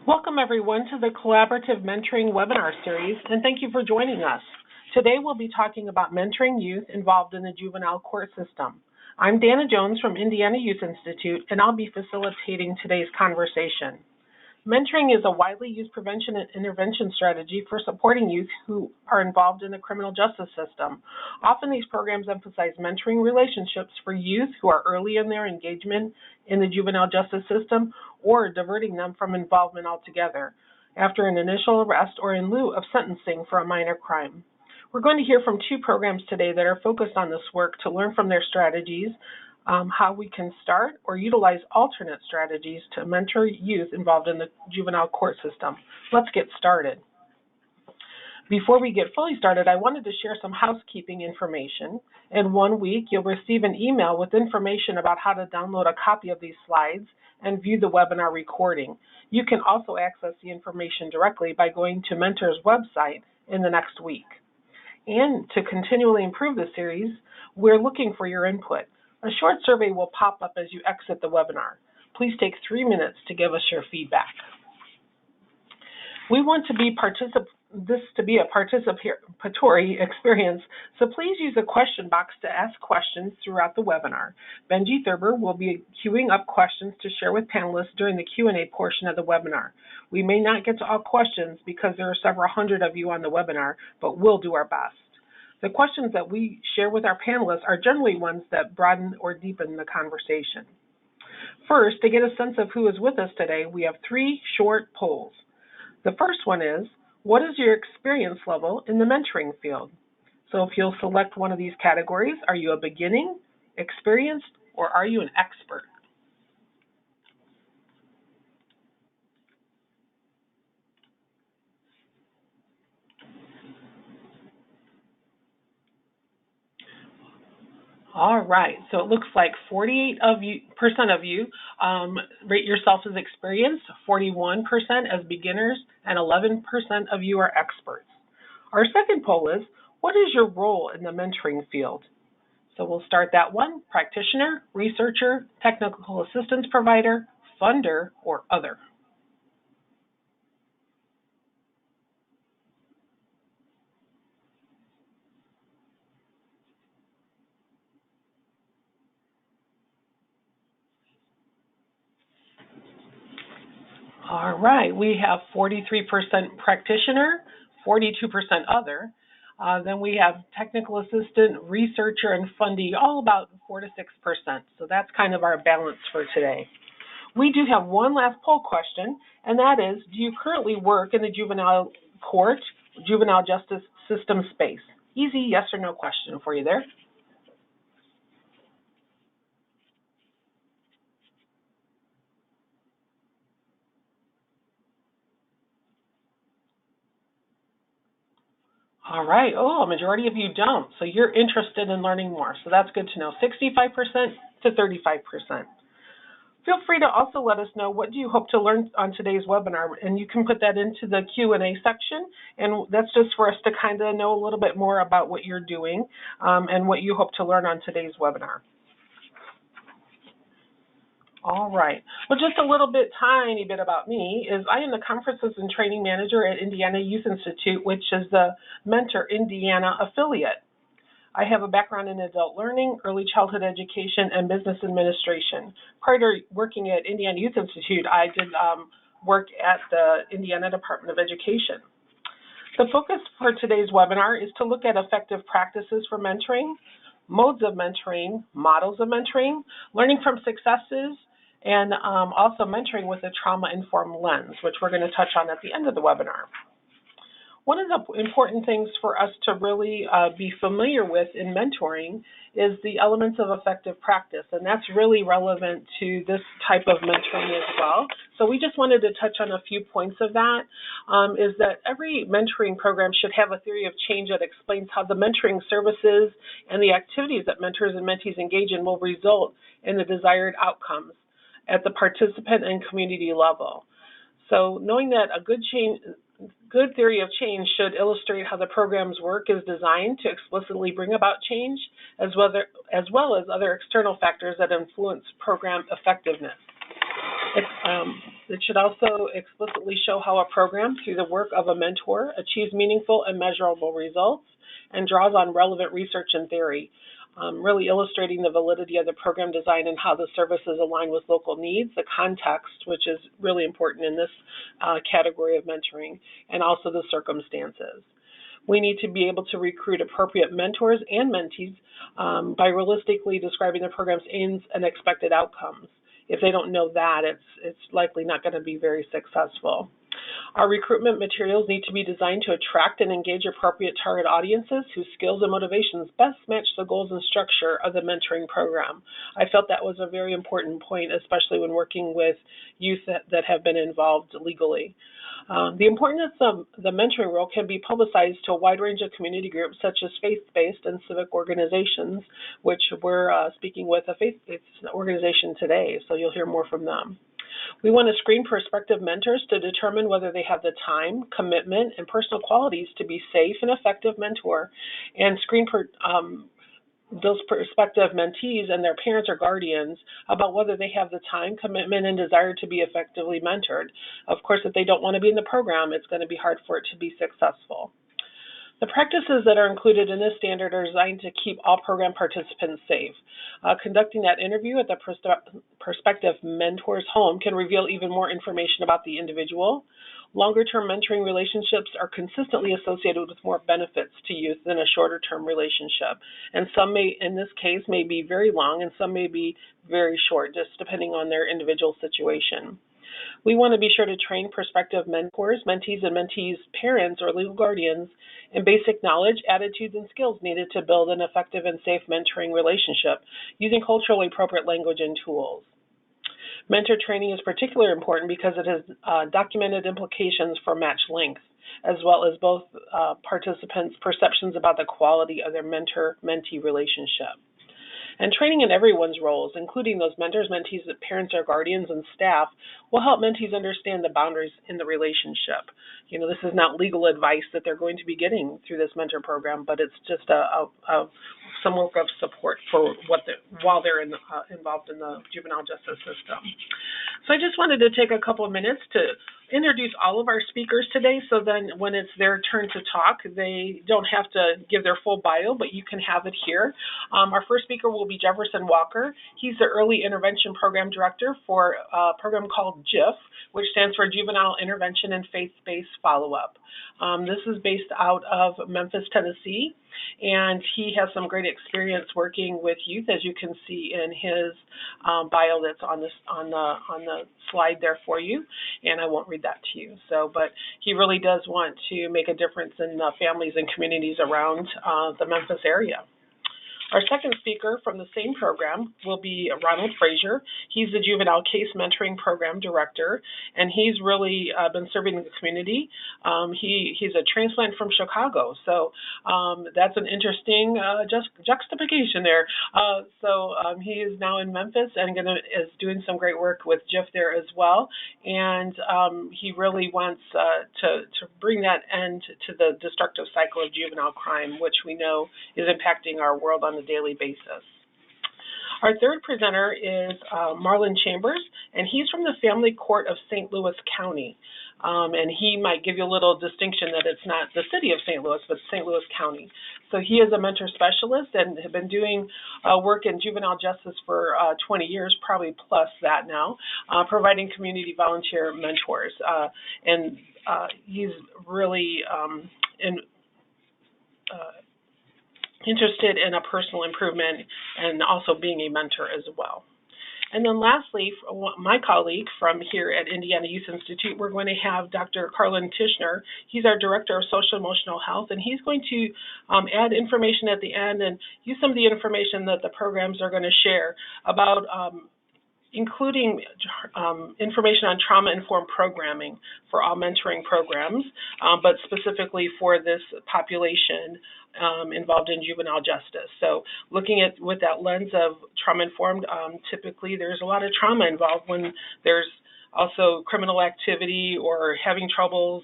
Welcome everyone to the Collaborative Mentoring webinar series, and thank you for joining us. Today we'll be talking about mentoring youth involved in the juvenile court system. I'm Dana Jones from Indiana Youth Institute, and I'll be facilitating today's conversation. Mentoring is a widely used prevention and intervention strategy for supporting youth who are involved in the criminal justice system. Often these programs emphasize mentoring relationships for youth who are early in their engagement in the juvenile justice system or diverting them from involvement altogether after an initial arrest or in lieu of sentencing for a minor crime. We're going to hear from two programs today that are focused on this work to learn from their strategies, how we can start or utilize alternate strategies to mentor youth involved in the juvenile court system. Let's get started. Before we get fully started, I wanted to share some housekeeping information. In 1 week, you'll receive an email with information about how to download a copy of these slides and view the webinar recording. You can also access the information directly by going to Mentor's website in the next week. And to continually improve the series, we're looking for your input. A short survey will pop up as you exit the webinar. Please take 3 minutes to give us your feedback. We want this to be a participatory experience, so please use the question box to ask questions throughout the webinar. Benji Thurber will be queuing up questions to share with panelists during the Q&A portion of the webinar. We may not get to all questions because there are several hundred of you on the webinar, but we'll do our best. The questions that we share with our panelists are generally ones that broaden or deepen the conversation. First, to get a sense of who is with us today, we have 3 short polls. The first one is, what is your experience level in the mentoring field? So if you'll select one of these categories, are you a beginning, experienced, or are you an expert? All right, so it looks like 48% of you rate yourself as experienced, 41% as beginners, and 11% of you are experts. Our second poll is, what is your role in the mentoring field? So we'll start that one, practitioner, researcher, technical assistance provider, funder, or other. All right, we have 43% practitioner, 42% other. Then we have technical assistant, researcher, and fundee, all about 4 to 6%. So that's kind of our balance for today. We do have one last poll question, and that is, do you currently work in the juvenile court, juvenile justice system space? Easy yes or no question for you there. All right. Oh, a majority of you don't. So you're interested in learning more. So that's good to know. 65% to 35%. Feel free to also let us know what do you hope to learn on today's webinar, and you can put that into the Q&A section, and that's just for us to kind of know a little bit more about what you're doing and what you hope to learn on today's webinar. All right. Well, just a tiny bit about me is I am the Conferences and Training Manager at Indiana Youth Institute, which is the Mentor Indiana affiliate. I have a background in adult learning, early childhood education, and business administration. Prior to working at Indiana Youth Institute, I did work at the Indiana Department of Education. The focus for today's webinar is to look at effective practices for mentoring, modes of mentoring, models of mentoring, learning from successes, and also mentoring with a trauma-informed lens, which we're going to touch on at the end of the webinar. One of the important things for us to really be familiar with in mentoring is the elements of effective practice, and that's really relevant to this type of mentoring as well. So we just wanted to touch on a few points of that, is that every mentoring program should have a theory of change that explains how the mentoring services and the activities that mentors and mentees engage in will result in the desired outcomes at the participant and community level. So knowing that a good theory of change should illustrate how the program's work is designed to explicitly bring about change, as well as other external factors that influence program effectiveness. It should also explicitly show how a program, through the work of a mentor, achieves meaningful and measurable results and draws on relevant research and theory, really illustrating the validity of the program design and how the services align with local needs, the context, which is really important in this category of mentoring, and also the circumstances. We need to be able to recruit appropriate mentors and mentees by realistically describing the program's aims and expected outcomes. If they don't know that, it's likely not going to be very successful. Our recruitment materials need to be designed to attract and engage appropriate target audiences whose skills and motivations best match the goals and structure of the mentoring program. I felt that was a very important point, especially when working with youth that have been involved legally. The importance of the mentoring role can be publicized to a wide range of community groups such as faith-based and civic organizations, which we're speaking with a faith-based organization today, so you'll hear more from them. We want to screen prospective mentors to determine whether they have the time, commitment, and personal qualities to be safe and effective mentor, and screen those prospective mentees and their parents or guardians about whether they have the time, commitment, and desire to be effectively mentored. Of course, if they don't want to be in the program, it's going to be hard for it to be successful. The practices that are included in this standard are designed to keep all program participants safe. Conducting that interview at the prospective mentor's home can reveal even more information about the individual. Longer-term mentoring relationships are consistently associated with more benefits to youth than a shorter-term relationship. And some may, in this case, may be very long and some may be very short, just depending on their individual situation. We want to be sure to train prospective mentors, mentees, and mentees' parents or legal guardians in basic knowledge, attitudes, and skills needed to build an effective and safe mentoring relationship using culturally appropriate language and tools. Mentor training is particularly important because it has documented implications for match length, as well as both participants' perceptions about the quality of their mentor-mentee relationship. And training in everyone's roles, including those mentors, mentees, parents, or guardians, and staff, will help mentees understand the boundaries in the relationship. You know, this is not legal advice that they're going to be getting through this mentor program, but it's just some work of support for while they're involved in the juvenile justice system. So I just wanted to take a couple of minutes to introduce all of our speakers today, so then when it's their turn to talk, they don't have to give their full bio, but you can have it here. Our first speaker will be Jefferson Walker. He's the Early Intervention Program Director for a program called JIFF, which stands for Juvenile Intervention and Faith-Based Follow-Up. This is based out of Memphis, Tennessee, and he has some great experience working with youth, as you can see in his bio that's on the slide there for you, and I won't read that to you. But he really does want to make a difference in families and communities around the Memphis area. Our second speaker from the same program will be Ronald Frazier. He's the Juvenile Case Mentoring Program Director, and he's really been serving the community. He's a transplant from Chicago, so that's an interesting juxtaposition there. He is now in Memphis and is doing some great work with JIFF there as well, and he really wants to bring that end to the destructive cycle of juvenile crime, which we know is impacting our world on a daily basis. Our third presenter is Marlon Chambers, and he's from the Family Court of St. Louis County. And he might give you a little distinction that it's not the city of St. Louis, but St. Louis County. So he is a mentor specialist and has been doing work in juvenile justice for 20 years, probably plus that now, providing community volunteer mentors. He's really interested in a personal improvement and also being a mentor as well. And then lastly, my colleague from here at Indiana Youth Institute, we're going to have Dr. Carlin Tishner. He's our Director of Social Emotional Health, and he's going to add information at the end and use some of the information that the programs are going to share about including information on trauma-informed programming for all mentoring programs, but specifically for this population involved in juvenile justice. So looking at with that lens of trauma-informed, typically there's a lot of trauma involved when there's also criminal activity or having troubles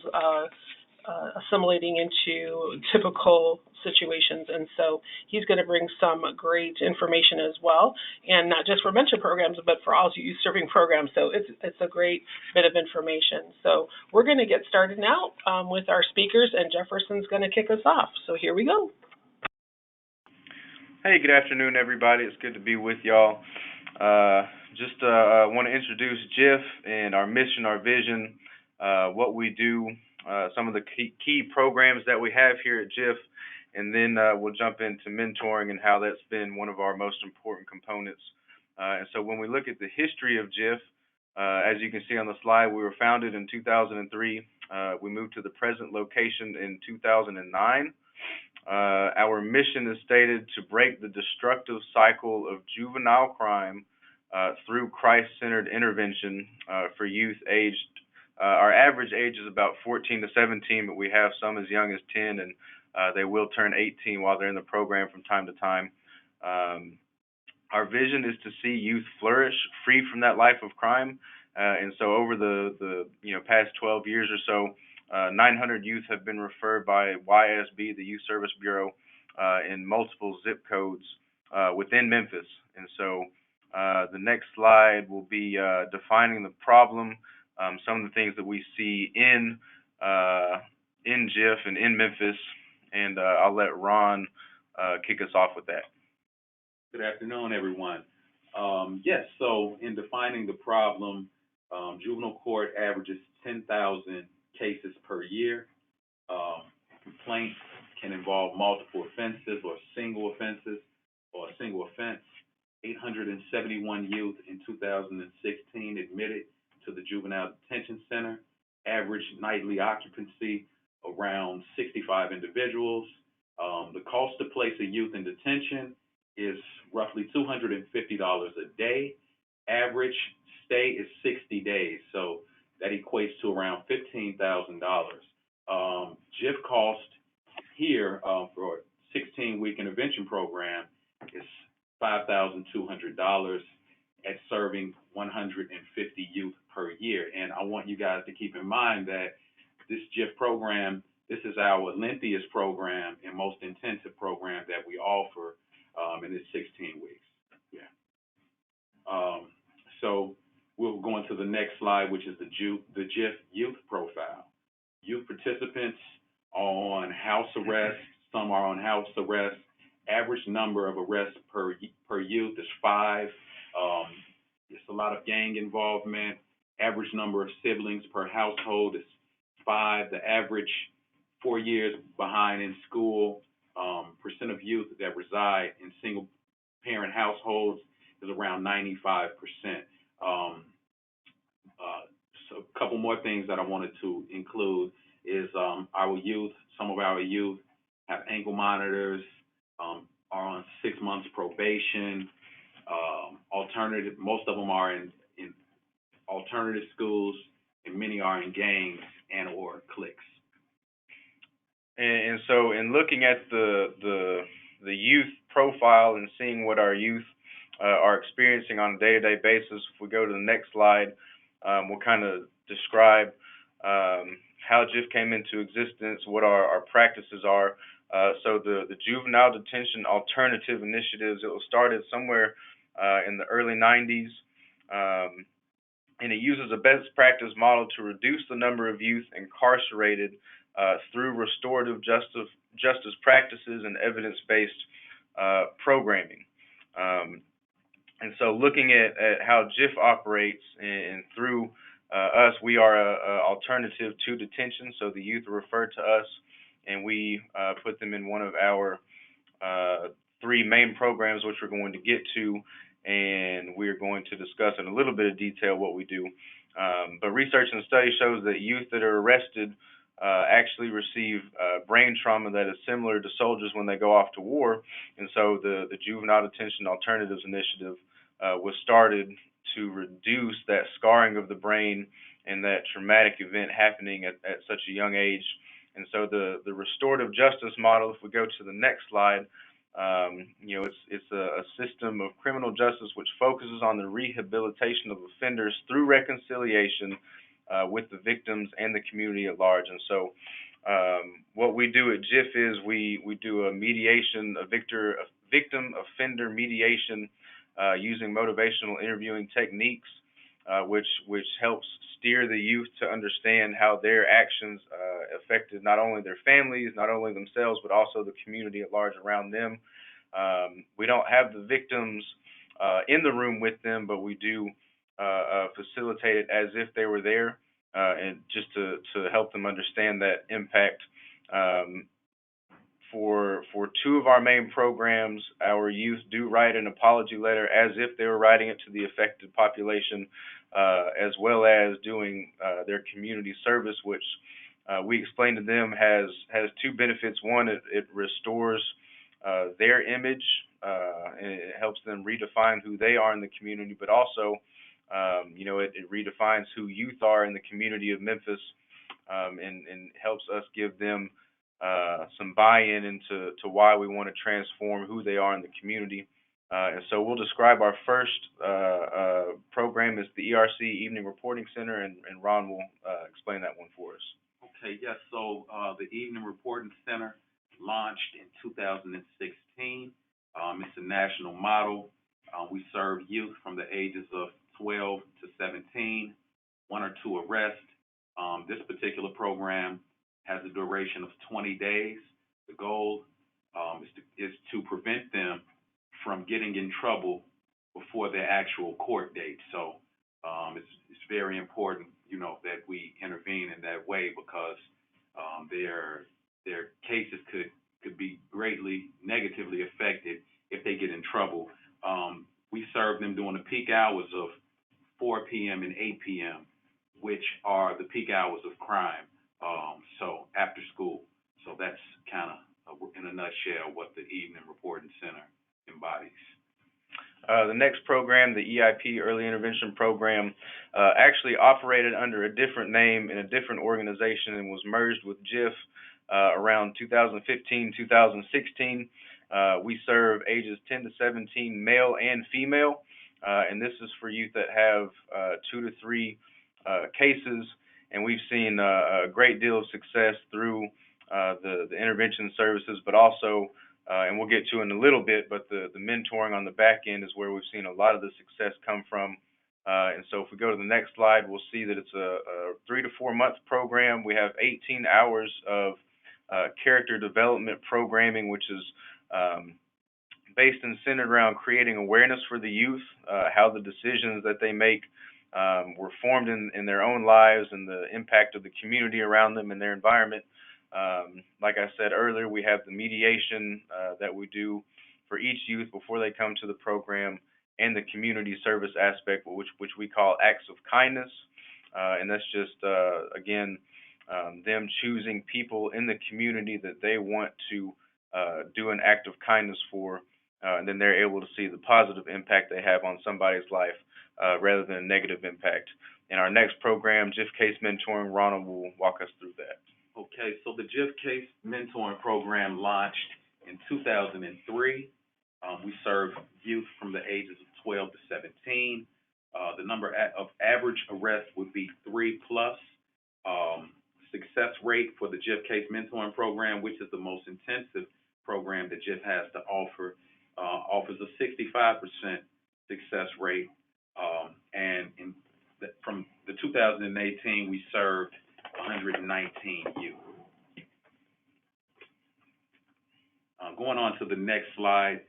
assimilating into typical situations. And so he's going to bring some great information as well, and not just for mentor programs, but for all youth serving programs. So it's a great bit of information. So we're going to get started now with our speakers, and Jefferson's going to kick us off. So here we go. Hey, good afternoon, everybody. It's good to be with y'all. Just want to introduce JIFF and our mission, our vision, what we do, some of the key programs that we have here at JIFF, and then we'll jump into mentoring and how that's been one of our most important components. And so when we look at the history of JIFF, as you can see on the slide, we were founded in 2003. We moved to the present location in 2009. Our mission is stated to break the destructive cycle of juvenile crime through Christ-centered intervention for youth aged. Our average age is about 14 to 17, but we have some as young as 10, and they will turn 18 while they're in the program from time to time. Our vision is to see youth flourish, free from that life of crime, and so over the past 12 years or so, 900 youth have been referred by YSB, the Youth Service Bureau, in multiple zip codes within Memphis. And so the next slide will be defining the problem, some of the things that we see in JIFF and in Memphis, and I'll let Ron kick us off with that. Good afternoon, everyone. Yes, so in defining the problem, juvenile court averages 10,000 cases per year. Complaints can involve multiple offenses or single offenses or a single offense. 871 youth in 2016 admitted to the Juvenile Detention Center. Average nightly occupancy around 65 individuals. The cost to place a youth in detention is roughly $250 a day. Average stay is 60 days, so that equates to around $15,000. JIFF cost here for a 16-week intervention program is $5,200 at serving 150 youth per year. And I want you guys to keep in mind that this JIFF program, this is our lengthiest program and most intensive program that we offer in this 16 weeks. Yeah. So we'll go into the next slide, which is the JIFF youth profile. Youth participants on house arrest, some are on house arrest. Average number of arrests per youth is 5. It's a lot of gang involvement. Average number of siblings per household is 5. The average 4 years behind in school. Percent of youth that reside in single parent households is around 95%. So a couple more things that I wanted to include is our youth, some of our youth have ankle monitors, are on 6 months probation, most of them are in alternative schools, and many are in gangs and or cliques. And so in looking at the youth profile and seeing what our youth are experiencing on a day-to-day basis, if we go to the next slide, we'll kind of describe how JIFF came into existence, what our practices are. So the Juvenile Detention Alternative Initiatives, it was started somewhere in the early 90s, and it uses a best practice model to reduce the number of youth incarcerated through restorative justice practices and evidence-based programming. And so looking at how JIFF operates and through us, we are an alternative to detention. So the youth are referred to us, and we put them in one of our 3 main programs, which we're going to get to, and we're going to discuss in a little bit of detail what we do. But research and study shows that youth that are arrested actually receive brain trauma that is similar to soldiers when they go off to war. And so the Juvenile Detention Alternatives Initiative was started to reduce that scarring of the brain and that traumatic event happening at such a young age. And so the restorative justice model, if we go to the next slide, it's a system of criminal justice which focuses on the rehabilitation of offenders through reconciliation with the victims and the community at large. And so What we do at JIFF is we do a mediation, a victim offender mediation using motivational interviewing techniques, which helps steer the youth to understand how their actions affected not only their families, not only themselves, but also the community at large around them. We don't have the victims in the room with them, but we do facilitate it as if they were there, and just to help them understand that impact. For two of our main programs, our youth do write an apology letter as if they were writing it to the affected population, as well as doing their community service, which we explain to them has two benefits. One, it restores their image, and it helps them redefine who they are in the community, but also, it redefines who youth are in the community of Memphis, and helps us give them some buy-in into why we want to transform who they are in the community. And so we'll describe our first program as the ERC Evening Reporting Center, and Ron will explain that one for us. Okay, yes, so the Evening Reporting Center launched in 2016. It's a national model. We serve youth from the ages of 12 to 17, 1 or 2 arrests. This particular program has a duration of 20 days. The goal is to prevent them from getting in trouble before their actual court date. So it's very important, that we intervene in that way, because their cases could be greatly negatively affected if they get in trouble. We serve them during the peak hours of 4 p.m. and 8 p.m., which are the peak hours of crime. So after school. So that's kind of, in a nutshell, what the Evening Reporting Center embodies. The next program, the EIP Early Intervention Program, actually operated under a different name in a different organization and was merged with JIFF around 2015, 2016. We serve ages 10 to 17, male and female, and this is for youth that have 2 to 3 cases. And we've seen a great deal of success through the intervention services, but also, and we'll get to in a little bit, but the mentoring on the back end is where we've seen a lot of the success come from. And so if we go to the next slide, we'll see that it's a 3 to 4 month program. We have 18 hours of character development programming, which is based and centered around creating awareness for the youth, how the decisions that they make were formed in their own lives, and the impact of the community around them and their environment. Like I said earlier, we have the mediation that we do for each youth before they come to the program, and the community service aspect, which we call acts of kindness. And that's just, again, them choosing people in the community that they want to do an act of kindness for, and then they're able to see the positive impact they have on somebody's life, rather than a negative impact. In our next program, JIFF Case Mentoring, Ronald will walk us through that. Okay, so the JIFF Case Mentoring Program launched in 2003. We serve youth from the ages of 12 to 17. The number of average arrests would be 3+. Success rate for the JIFF Case Mentoring Program, which is the most intensive program that JIFF has to offer, offers a 65% success rate. And from the 2018, we served 119 youth. Going on to the next slide,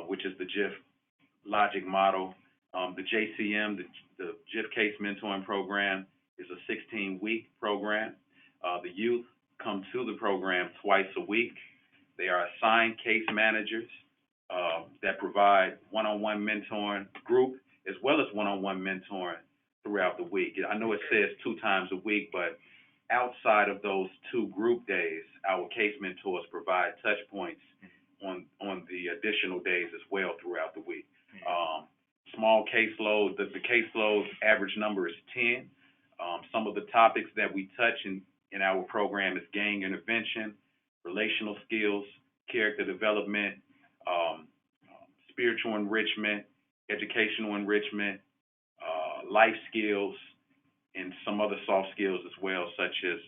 which is the JIFF Logic Model. The JCM, the JIFF Case Mentoring Program, is a 16-week program. The youth come to the program twice a week. They are assigned case managers that provide one-on-one mentoring group, as well as one-on-one mentoring throughout the week. I know it says 2 times a week, but outside of those 2 group days, our case mentors provide touch points on the additional days as well throughout the week. Small caseload, the caseload average number is 10. Some of the topics that we touch in our program is gang intervention, relational skills, character development, spiritual enrichment, educational enrichment, life skills, and some other soft skills as well, such as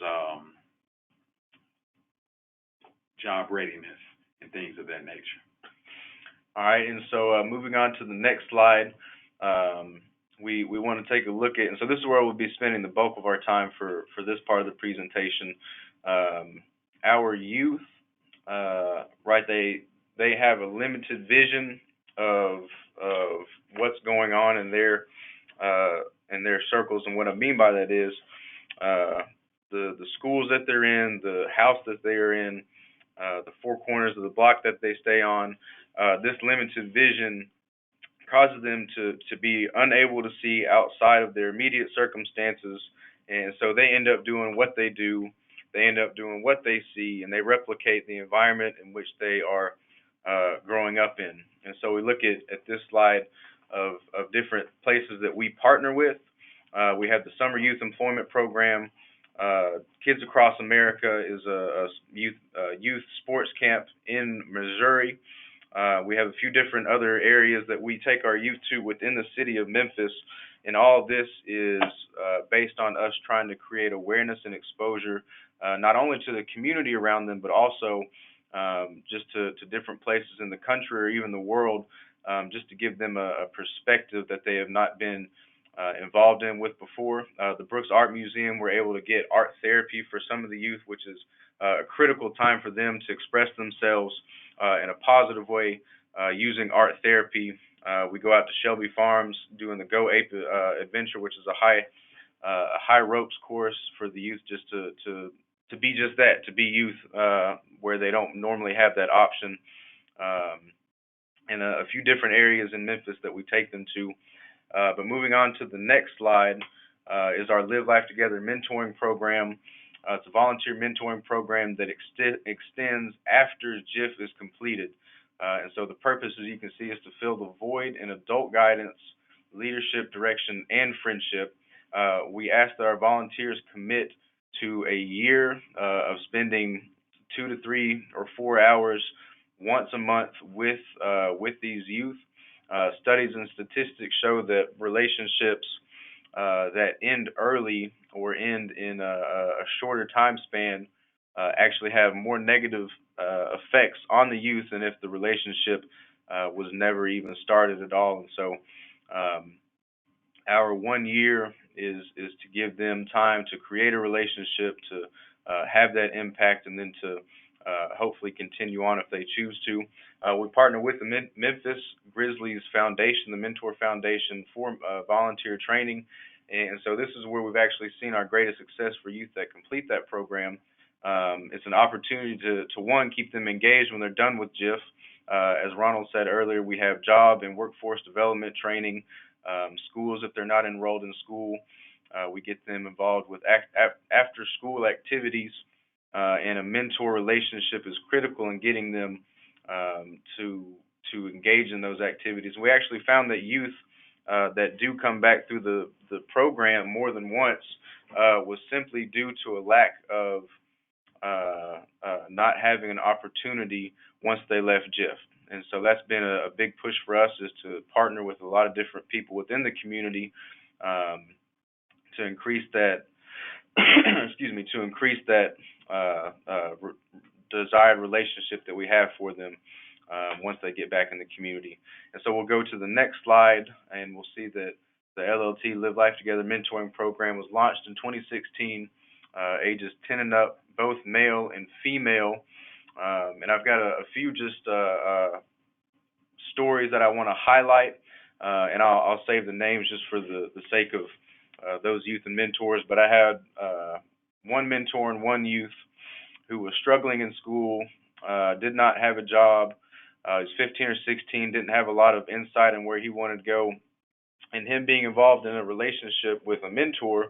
job readiness and things of that nature. All right, and so moving on to the next slide, we want to take a look at, and so this is where we'll be spending the bulk of our time for this part of the presentation. Our youth, right? They have a limited vision of what's going on in their circles, and what I mean by that is the schools that they're in, the house that they are in, the four corners of the block that they stay on. This limited vision causes them to be unable to see outside of their immediate circumstances, and so they end up doing what they do. They end up doing what they see, and they replicate the environment in which they are growing up in. And so we look at this slide of different places that we partner with. We have the Summer Youth Employment Program. Kids Across America is a youth sports camp in Missouri. We have a few different other areas that we take our youth to within the city of Memphis, and all of this is based on us trying to create awareness and exposure, not only to the community around them, but also just to different places in the country or even the world, just to give them a perspective that they have not been involved in with before. The Brooks Art Museum, we're able to get art therapy for some of the youth, which is a critical time for them to express themselves in a positive way using art therapy. We go out to Shelby Farms doing the Go Ape Adventure, which is a high ropes course for the youth, just to be just that, to be youth, where they don't normally have that option. And a few different areas in Memphis that we take them to. But moving on to the next slide is our Live Life Together mentoring program. It's a volunteer mentoring program that extends after JIFF is completed. And so the purpose, as you can see, is to fill the void in adult guidance, leadership, direction, and friendship. We ask that our volunteers commit to a year of spending 2 to 3 or 4 hours once a month with these youth. Studies and statistics show that relationships that end early or end in a shorter time span actually have more negative effects on the youth than if the relationship was never even started at all. And so our 1 year is to give them time to create a relationship, to have that impact, and then to hopefully continue on if they choose to. We partner with the Memphis Grizzlies Foundation, the Mentor Foundation, for volunteer training. And so this is where we've actually seen our greatest success for youth that complete that program. It's an opportunity to one, keep them engaged when they're done with JIFF. As Ronald said earlier, we have job and workforce development training, schools if they're not enrolled in school. We get them involved with after school activities, and a mentor relationship is critical in getting them to engage in those activities. We actually found that youth that do come back through the program more than once was simply due to a lack of not having an opportunity once they left JIFF. And so that's been a big push for us, is to partner with a lot of different people within the community to increase that to increase that desired relationship that we have for them once they get back in the community. And so we'll go to the next slide, and we'll see that the LLT Live Life Together mentoring program was launched in 2016, ages 10 and up, both male and female. And I've got a few just stories that I want to highlight, and I'll save the names just for the sake of those youth and mentors. But I had one mentor and one youth who was struggling in school, did not have a job. He was 15 or 16, didn't have a lot of insight on where he wanted to go. And him being involved in a relationship with a mentor,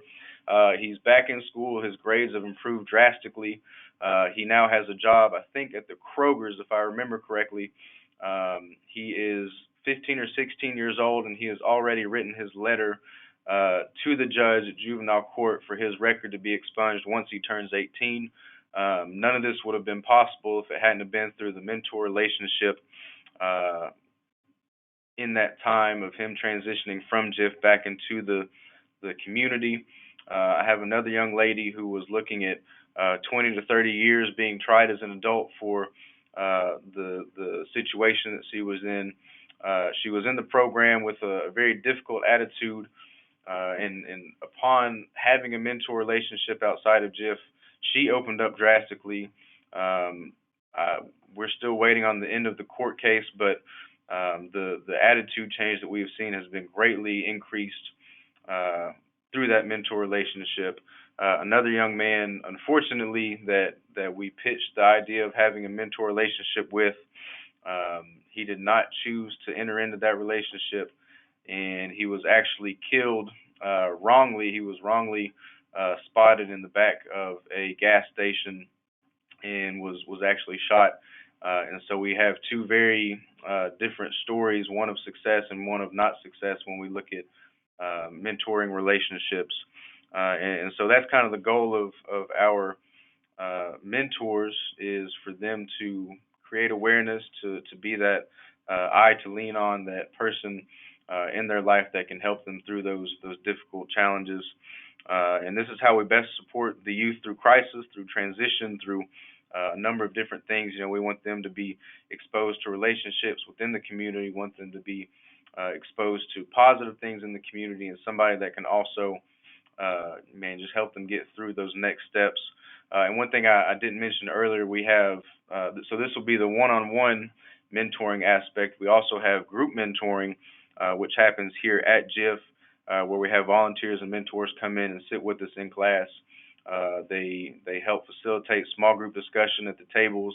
he's back in school. His grades have improved drastically. He now has a job, I think, at the Kroger's, if I remember correctly. He is 15 or 16 years old, and he has already written his letter to the judge at juvenile court for his record to be expunged once he turns 18. None of this would have been possible if it hadn't have been through the mentor relationship in that time of him transitioning from JIFF back into the community. I have another young lady who was looking at 20 to 30 years being tried as an adult for the situation that she was in. She was in the program with a very difficult attitude, and upon having a mentor relationship outside of JIFF, she opened up drastically. We're still waiting on the end of the court case, but the attitude change that we've seen has been greatly increased through that mentor relationship. Another young man, unfortunately, that we pitched the idea of having a mentor relationship with, he did not choose to enter into that relationship, and he was actually killed wrongly. He was wrongly spotted in the back of a gas station and was actually shot. And so we have two very different stories, one of success and one of not success when we look at mentoring relationships. And so that's kind of the goal of our mentors, is for them to create awareness, to be that eye to lean on, that person in their life that can help them through those difficult challenges. And this is how we best support the youth through crisis, through transition, through a number of different things. You know, we want them to be exposed to relationships within the community, we want them to be exposed to positive things in the community, and somebody that can also just help them get through those next steps. And one thing I didn't mention earlier, we have, so this will be the one-on-one mentoring aspect. We also have group mentoring, which happens here at JIFF, where we have volunteers and mentors come in and sit with us in class. They help facilitate small group discussion at the tables.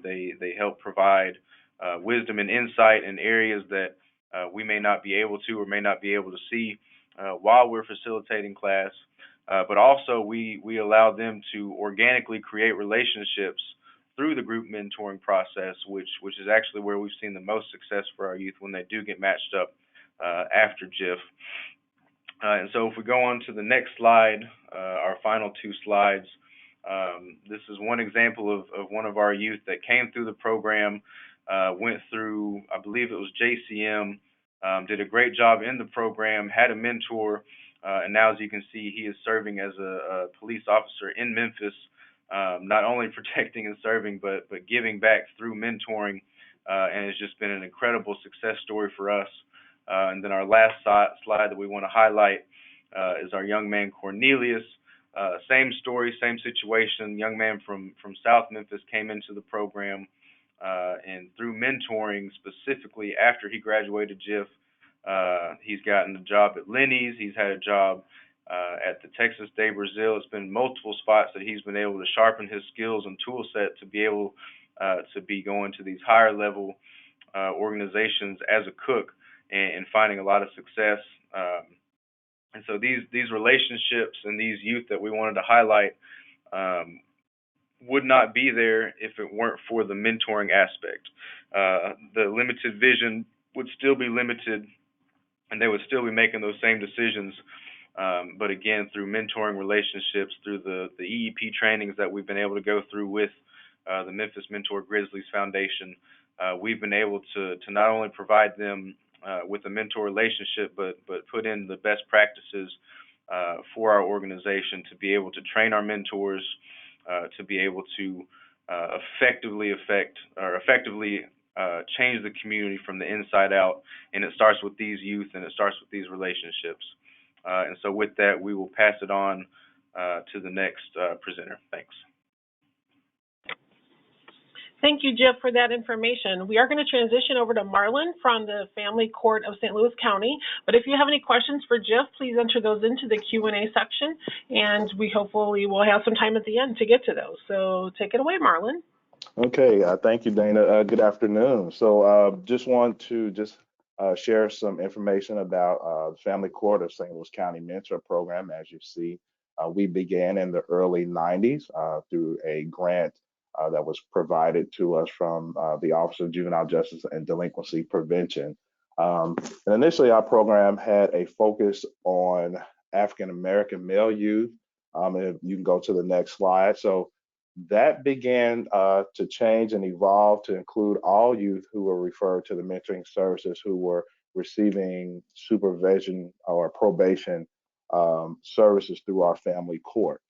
They help provide wisdom and insight in areas that we may not be able to or may not be able to see while we're facilitating class. But also we allow them to organically create relationships through the group mentoring process, which is actually where we've seen the most success for our youth when they do get matched up after JIFF. And so if we go on to the next slide, our final two slides, this is one example of one of our youth that came through the program, went through, I believe it was JCM, did a great job in the program, had a mentor, and now, as you can see, he is serving as a police officer in Memphis, not only protecting and serving, but giving back through mentoring, and it's just been an incredible success story for us. And then our last slide that we want to highlight is our young man Cornelius. Same story, same situation. Young man from South Memphis came into the program, and through mentoring, specifically after he graduated JIFF, he's gotten a job at Lenny's. He's had a job at the Texas Day Brazil. It's been multiple spots that he's been able to sharpen his skills and tool set to be able to be going to these higher level organizations as a cook and finding a lot of success. And so these relationships and these youth that we wanted to highlight would not be there if it weren't for the mentoring aspect. The limited vision would still be limited, and they would still be making those same decisions. But again, through mentoring relationships, through the EIP trainings that we've been able to go through with the Memphis Mentor Grizzlies Foundation, we've been able to not only provide them with a mentor relationship, but put in the best practices for our organization to be able to train our mentors, to be able to effectively change the community from the inside out. And it starts with these youth, and it starts with these relationships. And so with that, we will pass it on to the next presenter. Thanks. Thank you, JIFF, for that information. We are going to transition over to Marlon from the Family Court of St. Louis County. But if you have any questions for JIFF, please enter those into the Q&A section, and we hopefully will have some time at the end to get to those. So take it away, Marlon. Okay, thank you, Dana. Good afternoon. So just want to share some information about the Family Court of St. Louis County Mentor Program. As you see, we began in the early 90s through a grant that was provided to us from the Office of Juvenile Justice and Delinquency Prevention. And initially, our program had a focus on African-American male youth. If you can go to the next slide. So that began to change and evolve to include all youth who were referred to the mentoring services who were receiving supervision or probation services through our family court.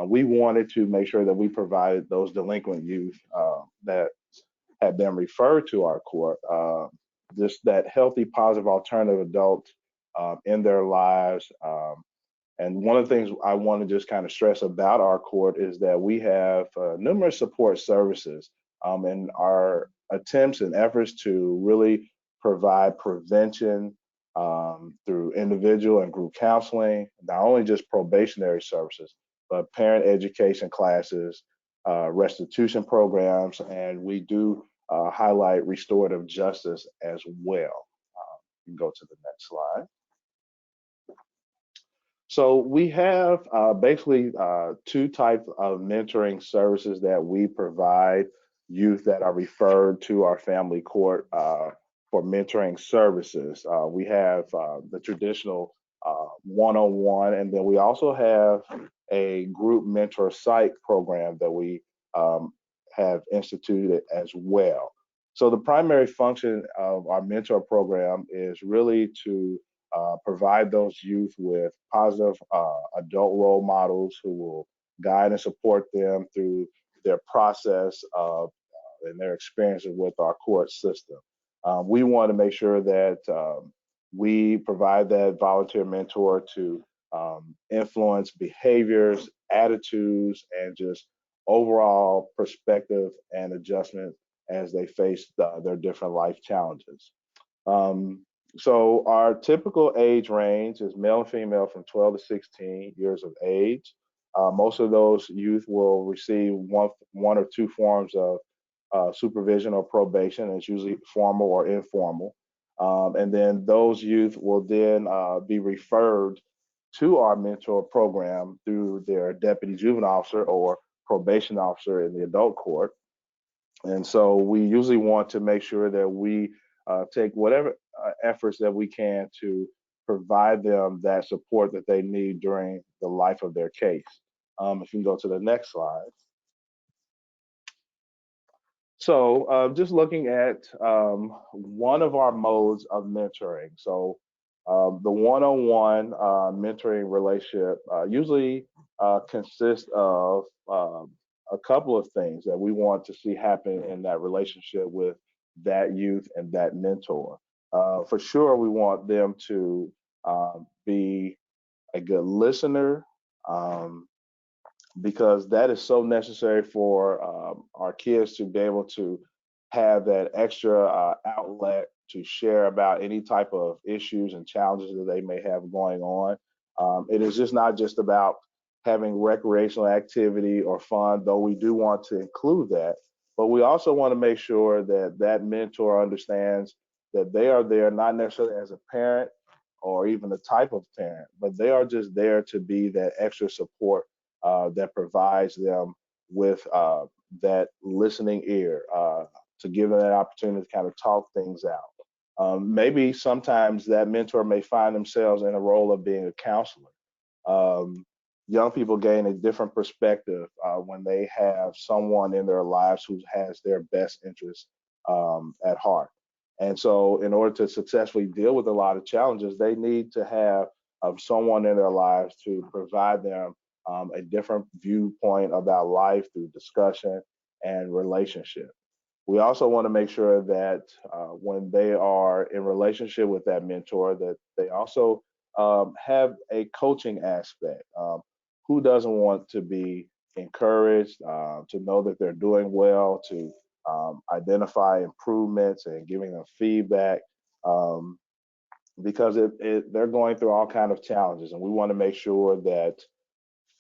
we wanted to make sure that we provided those delinquent youth that had been referred to our court, just that healthy, positive alternative adult in their lives. And one of the things I want to just kind of stress about our court is that we have numerous support services in our attempts and efforts to really provide prevention through individual and group counseling, not only just probationary services, but parent education classes, restitution programs, and we do highlight restorative justice as well. You can go to the next slide. So we have basically two types of mentoring services that we provide youth that are referred to our family court for mentoring services. We have the traditional one-on-one, and then we also have a group mentor psych program that we have instituted as well. So the primary function of our mentor program is really to provide those youth with positive adult role models who will guide and support them through their process of and their experiences with our court system. We want to make sure that we provide that volunteer mentor to influence behaviors, attitudes, and just overall perspective and adjustment as they face their different life challenges. So our typical age range is male and female from 12 to 16 years of age. Most of those youth will receive one or two forms of supervision or probation. It's usually formal or informal. And then those youth will then be referred to our mentor program through their deputy juvenile officer or probation officer in the adult court. And so we usually want to make sure that we take whatever efforts that we can to provide them that support that they need during the life of their case. If you can go to the next slide. So just looking at one of our modes of mentoring. So the one-on-one mentoring relationship usually consists of a couple of things that we want to see happen in that relationship with that youth and that mentor. For sure, we want them to be a good listener, because that is so necessary for our kids to be able to have that extra outlet to share about any type of issues and challenges that they may have going on. It is just not just about having recreational activity or fun, though we do want to include that, but we also want to make sure that that mentor understands that they are there not necessarily as a parent or even the type of parent, but they are just there to be that extra support that provides them with that listening ear, to give them that opportunity to kind of talk things out. Maybe sometimes that mentor may find themselves in a role of being a counselor. Young people gain a different perspective when they have someone in their lives who has their best interests at heart. And so in order to successfully deal with a lot of challenges, they need to have someone in their lives to provide them a different viewpoint about life through discussion and relationship. We also want to make sure that when they are in relationship with that mentor, that they also have a coaching aspect. Who doesn't want to be encouraged, to know that they're doing well, to identify improvements and giving them feedback, because they're going through all kinds of challenges, and we want to make sure that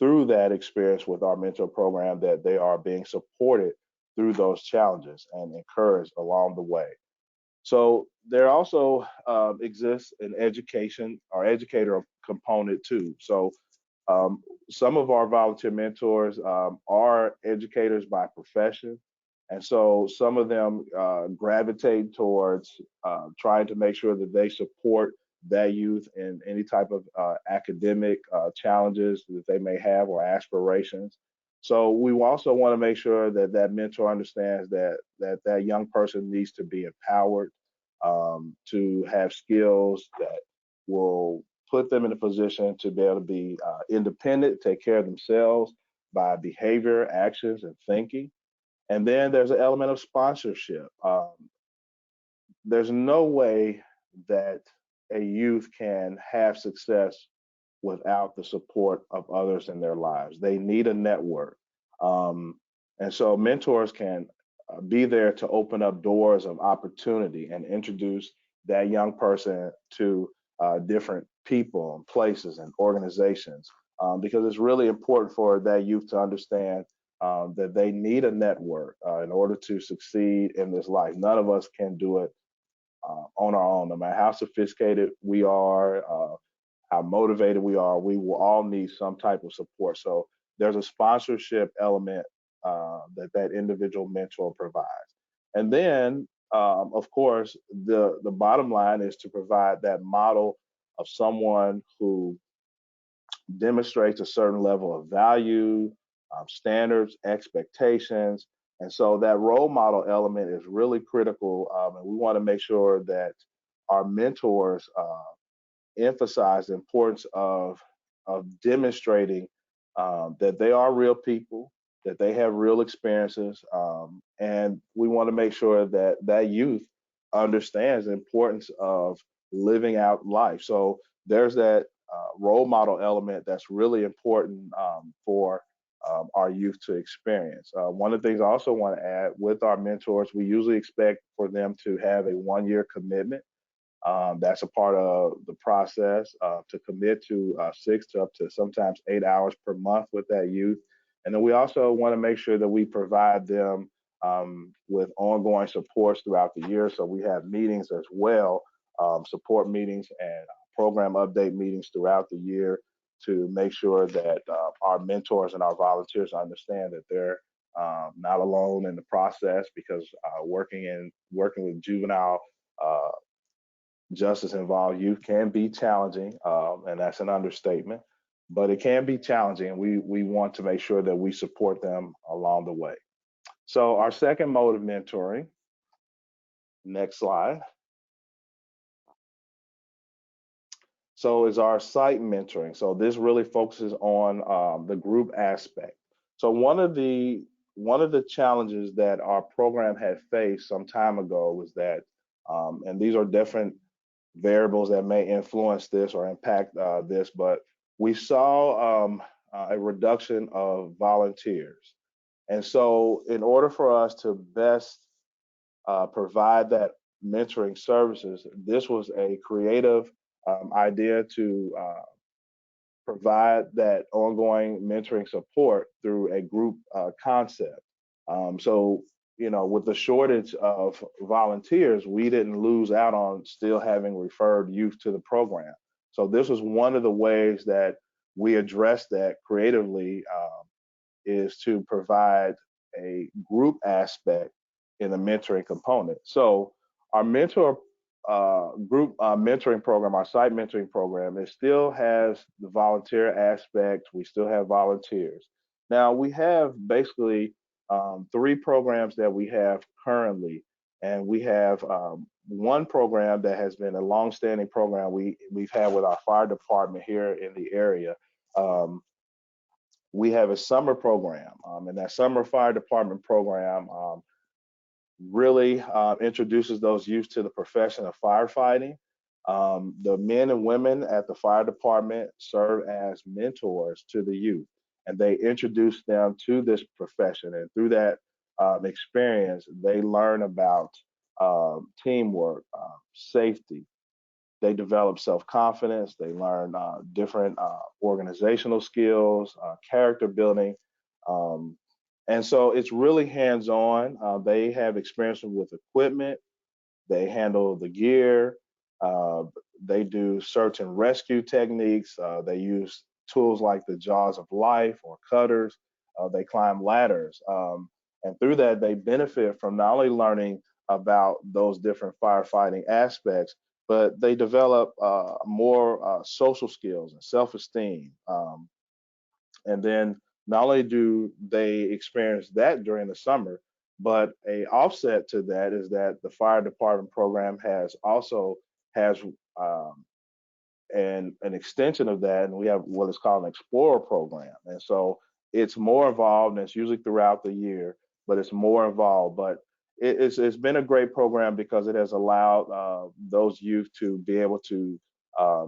through that experience with our mentor program that they are being supported through those challenges and encouraged along the way. So there also exists an education or educator component too. So some of our volunteer mentors are educators by profession. And so some of them gravitate towards trying to make sure that they support that youth in any type of academic challenges that they may have or aspirations. So we also want to make sure that that mentor understands that young person needs to be empowered, to have skills that will put them in a position to be able to be independent, take care of themselves, by behavior, actions, and thinking. And then there's an element of sponsorship. There's no way that a youth can have success without the support of others in their lives. They need a network. Um, and so mentors can be there to open up doors of opportunity and introduce that young person to different people and places and organizations, because it's really important for that youth to understand that they need a network in order to succeed in this life. None of us can do it on our own, no matter how sophisticated we are, how motivated we will all need some type of support. So there's a sponsorship element that individual mentor provides. And then, of course, the bottom line is to provide that model of someone who demonstrates a certain level of value, standards, expectations. And so that role model element is really critical. And we want to make sure that our mentors emphasize the importance of demonstrating that they are real people, that they have real experiences, and we want to make sure that that youth understands the importance of living out life. So there's that role model element that's really important for our youth to experience. One of the things I also want to add with our mentors, we usually expect for them to have a 1 year commitment. That's a part of the process to commit to 6 to up to sometimes 8 hours per month with that youth. And then we also want to make sure that we provide them with ongoing supports throughout the year. So we have meetings as well, support meetings and program update meetings throughout the year to make sure that our mentors and our volunteers understand that they're not alone in the process, because working with juvenile justice involved youth can be challenging, and that's an understatement, but it can be challenging, and we want to make sure that we support them along the way. So our second mode of mentoring, next slide. So is our site mentoring. So this really focuses on the group aspect. So one of the challenges that our program had faced some time ago was that, and these are different variables that may influence this or impact this, but we saw a reduction of volunteers. And so in order for us to best provide that mentoring services, this was a creative idea to provide that ongoing mentoring support through a group concept. So, with the shortage of volunteers, we didn't lose out on still having referred youth to the program. So this was one of the ways that we addressed that creatively, is to provide a group aspect in the mentoring component. So our group mentoring program, our site mentoring program, it still has the volunteer aspect. We still have volunteers. Now we have basically 3 programs that we have currently, and we have one program that has been a long-standing program we've had with our fire department here in the area. We have a summer program, and that summer fire department program really introduces those youth to the profession of firefighting. The men and women at the fire department serve as mentors to the youth, and they introduce them to this profession. And through that experience, they learn about teamwork, safety. They develop self-confidence. They learn different organizational skills, character building. Um, and so it's really hands-on. They have experience with equipment. They handle the gear. Uh, they do search and rescue techniques. They use tools like the jaws of life or cutters. They climb ladders. And through that, they benefit from not only learning about those different firefighting aspects, but they develop more social skills and self-esteem. And then not only do they experience that during the summer, but a offset to that is that the fire department program has um, an extension of that, and we have what is called an Explorer program. And so it's more involved, and it's usually throughout the year, but it's more involved. But it's been a great program because it has allowed those youth to be able to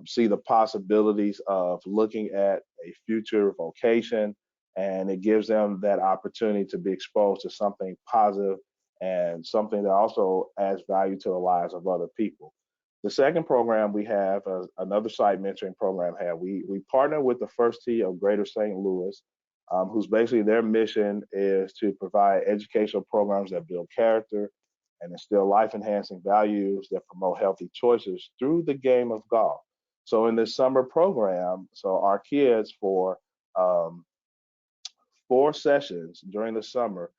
see the possibilities of looking at a future vocation, and it gives them that opportunity to be exposed to something positive and something that also adds value to the lives of other people. The second program we have, another site mentoring program, we partner with the First Tee of Greater St. Louis, whose basically their mission is to provide educational programs that build character and instill life-enhancing values that promote healthy choices through the game of golf. So in this summer program, so our kids for um, 4 sessions during the summer,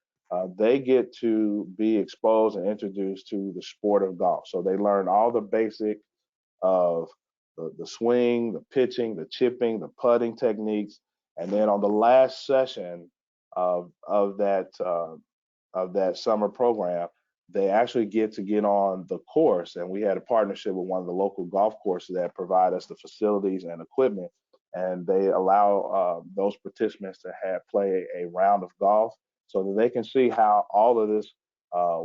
they get to be exposed and introduced to the sport of golf. So they learn all the basic of the swing, the pitching, the chipping, the putting techniques, and then on the last session of that summer program, they actually get on the course, and we had a partnership with one of the local golf courses that provide us the facilities and equipment, and they allow those participants to play a round of golf so that they can see how all of this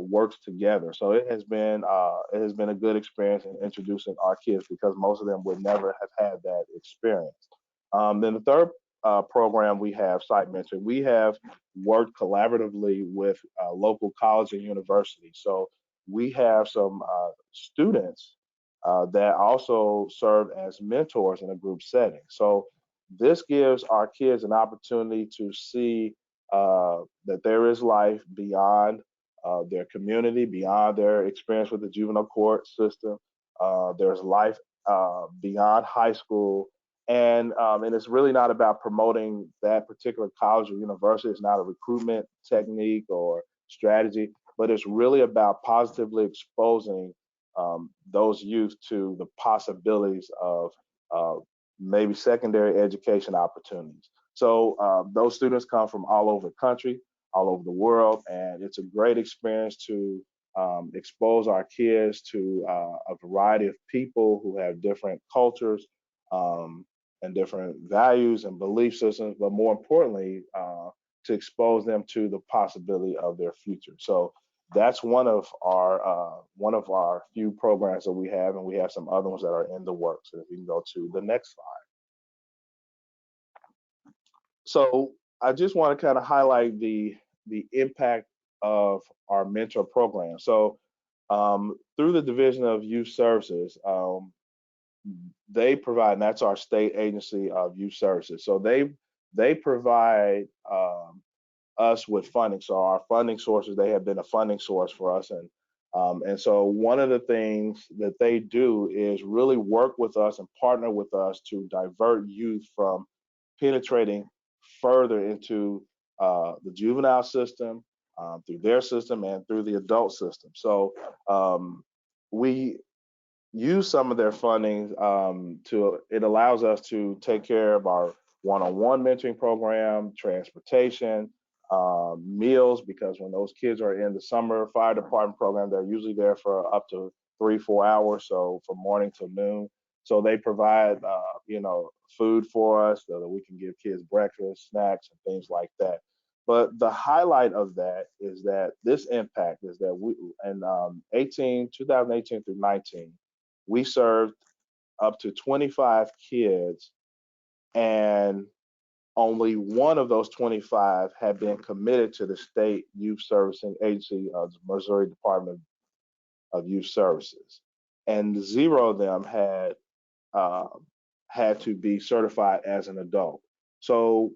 works together. So it has been a good experience in introducing our kids because most of them would never have had that experience. Then the third program we have, site mentoring, we have worked collaboratively with local college and university. So we have some students that also serve as mentors in a group setting. So this gives our kids an opportunity to see that there is life beyond their community, beyond their experience with the juvenile court system. There's life beyond high school, and it's really not about promoting that particular college or university. It's not a recruitment technique or strategy, but it's really about positively exposing those youth to the possibilities of uh, maybe secondary education opportunities. So those students come from all over the country, all over the world, and it's a great experience to expose our kids to a variety of people who have different cultures um, and different values and belief systems, but more importantly, to expose them to the possibility of their future. So that's one of our few programs that we have, and we have some other ones that are in the works. So if you can go to the next slide. So I just want to kind of highlight the impact of our mentor program. So through the Division of Youth Services, they provide, and that's our state agency of youth services. So they provide us with funding. So our funding sources, they have been a funding source for us, and so one of the things that they do is really work with us and partner with us to divert youth from penetrating further into the juvenile system, through their system, and through the adult system. So we use some of their funding it allows us to take care of our one-on-one mentoring program, transportation, meals, because when those kids are in the summer fire department program, they're usually there for up to 3-4 hours, so from morning till noon. So they provide food for us so that we can give kids breakfast, snacks, and things like that. But the highlight of that is that this impact is that we in 2018 through 19, we served up to 25 kids, and only one of those 25 had been committed to the state youth servicing agency of the Missouri Department of Youth Services, and 0 of them uh, had to be certified as an adult. So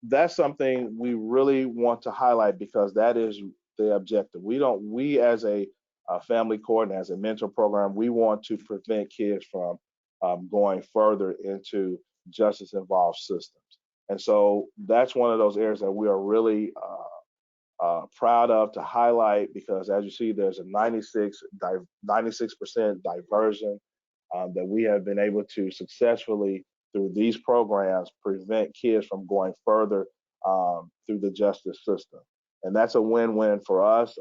that's something we really want to highlight because that is the objective. We as a family court and as a mentor program, we want to prevent kids from going further into justice involved systems. And so that's one of those areas that we are really proud of to highlight because as you see, there's a 96% diversion that we have been able to successfully, through these programs, prevent kids from going further through the justice system. And that's a win-win for us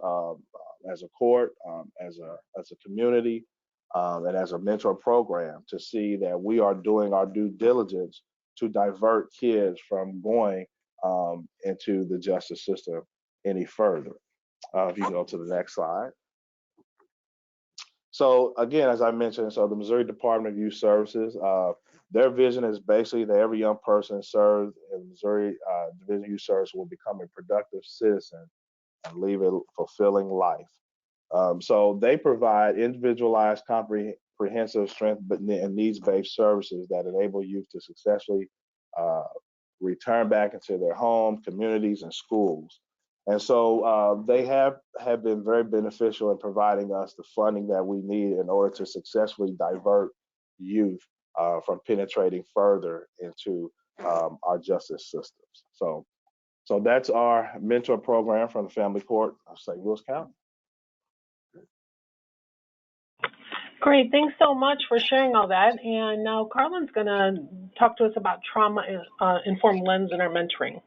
as a court, as a community, and as a mentor program to see that we are doing our due diligence to divert kids from going into the justice system any further. If you go to the next slide. So again, as I mentioned, so the Missouri Department of Youth Services, their vision is basically that every young person served in Missouri Division of Youth Service will become a productive citizen and lead a fulfilling life. So they provide individualized, comprehensive, strength and needs-based services that enable youth to successfully return back into their home, communities, and schools. And so they have been very beneficial in providing us the funding that we need in order to successfully divert youth from penetrating further into our justice systems. So that's our mentor program from the Family Court of St. Louis County. Great, thanks so much for sharing all that. And now Carlin's going to talk to us about trauma-informed lens in our mentoring.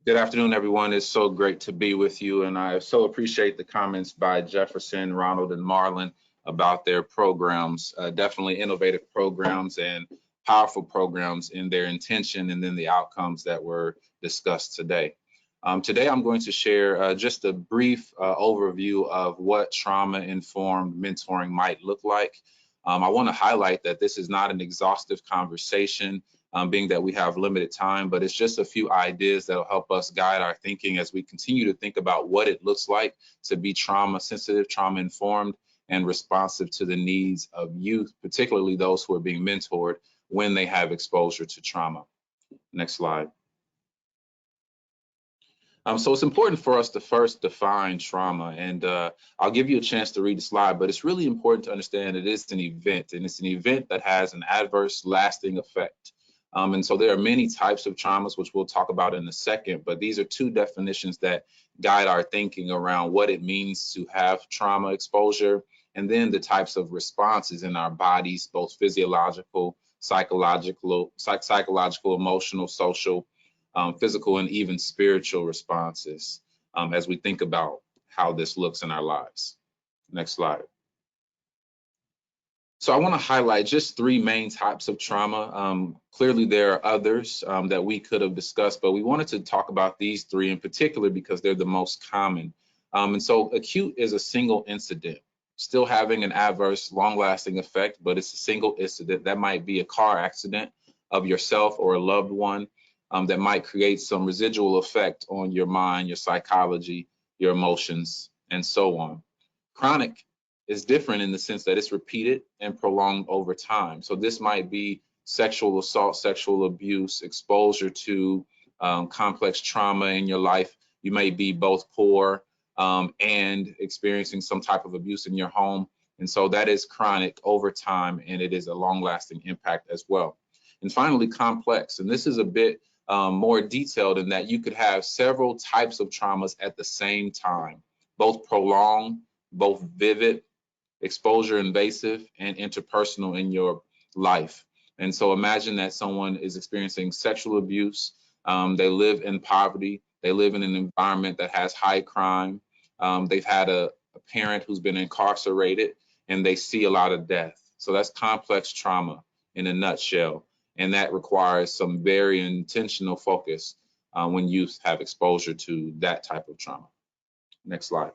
Good afternoon, everyone. It's so great to be with you, and I so appreciate the comments by Jefferson, Ronald, and Marlon about their programs. Definitely innovative programs and powerful programs in their intention and then the outcomes that were discussed today. Today, I'm going to share just a brief overview of what trauma-informed mentoring might look like. I want to highlight that this is not an exhaustive conversation, being that we have limited time, but it's just a few ideas that will help us guide our thinking as we continue to think about what it looks like to be trauma-sensitive, trauma-informed, and responsive to the needs of youth, particularly those who are being mentored when they have exposure to trauma. Next slide. So it's important for us to first define trauma, and I'll give you a chance to read the slide, but it's really important to understand it is an event, and it's an event that has an adverse, lasting effect. And so there are many types of traumas, which we'll talk about in a second, but these are two definitions that guide our thinking around what it means to have trauma exposure, and then the types of responses in our bodies, both physiological, psychological, emotional, social, physical, and even spiritual responses as we think about how this looks in our lives. Next slide. So I want to highlight just three main types of trauma. Clearly, there are others that we could have discussed, but we wanted to talk about these three in particular because they're the most common. And so acute is a single incident, still having an adverse, long-lasting effect, but it's a single incident. That might be a car accident of yourself or a loved one that might create some residual effect on your mind, your psychology, your emotions, and so on. Chronic is different in the sense that it's repeated and prolonged over time. So this might be sexual assault, sexual abuse, exposure to complex trauma in your life. You may be both poor and experiencing some type of abuse in your home. And so that is chronic over time, and it is a long-lasting impact as well. And finally, complex. And this is a bit more detailed in that you could have several types of traumas at the same time, both prolonged, both vivid, exposure invasive, and interpersonal in your life. And so imagine that someone is experiencing sexual abuse, they live in poverty, they live in an environment that has high crime, they've had a parent who's been incarcerated, and they see a lot of death. So that's complex trauma in a nutshell, and that requires some very intentional focus when youth have exposure to that type of trauma. Next slide.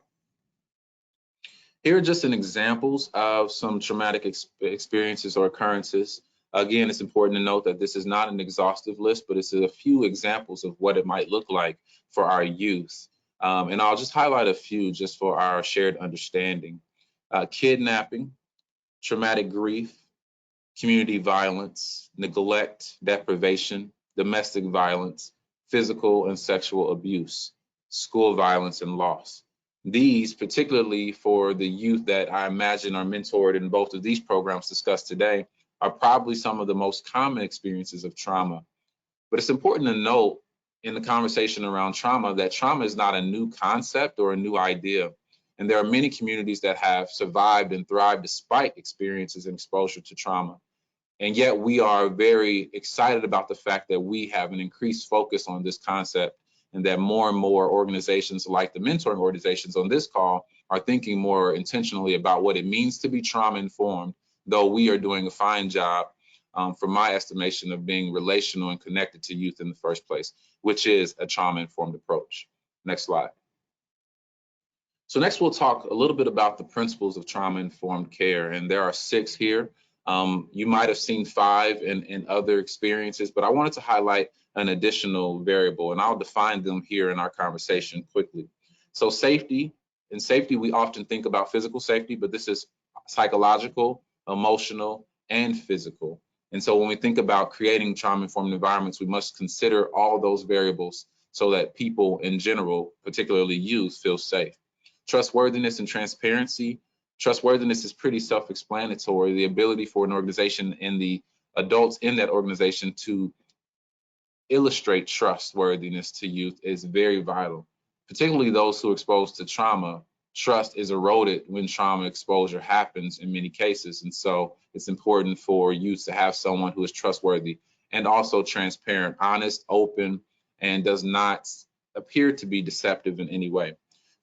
Here are just some examples of some traumatic experiences or occurrences. Again, it's important to note that this is not an exhaustive list, but it's a few examples of what it might look like for our youth. And I'll just highlight a few just for our shared understanding. Kidnapping, traumatic grief, community violence, neglect, deprivation, domestic violence, physical and sexual abuse, school violence and loss. These, particularly for the youth that I imagine are mentored in both of these programs discussed today, are probably some of the most common experiences of trauma. But it's important to note in the conversation around trauma that trauma is not a new concept or a new idea. And there are many communities that have survived and thrived despite experiences and exposure to trauma. And yet we are very excited about the fact that we have an increased focus on this concept, and that more and more organizations like the mentoring organizations on this call are thinking more intentionally about what it means to be trauma-informed, though we are doing a fine job from my estimation, of being relational and connected to youth in the first place, which is a trauma-informed approach. Next slide. So next we'll talk a little bit about the principles of trauma-informed care, and there are 6 here. You might have seen 5 in other experiences, but I wanted to highlight an additional variable, and I'll define them here in our conversation quickly. So safety. In safety, we often think about physical safety, but this is psychological, emotional, and physical. And so when we think about creating trauma-informed environments, we must consider all those variables so that people in general, particularly youth, feel safe. Trustworthiness and transparency. Trustworthiness is pretty self-explanatory. The ability for an organization and the adults in that organization to illustrate trustworthiness to youth is very vital, particularly those who are exposed to trauma. Trust is eroded when trauma exposure happens in many cases. And so it's important for youth to have someone who is trustworthy and also transparent, honest, open, and does not appear to be deceptive in any way.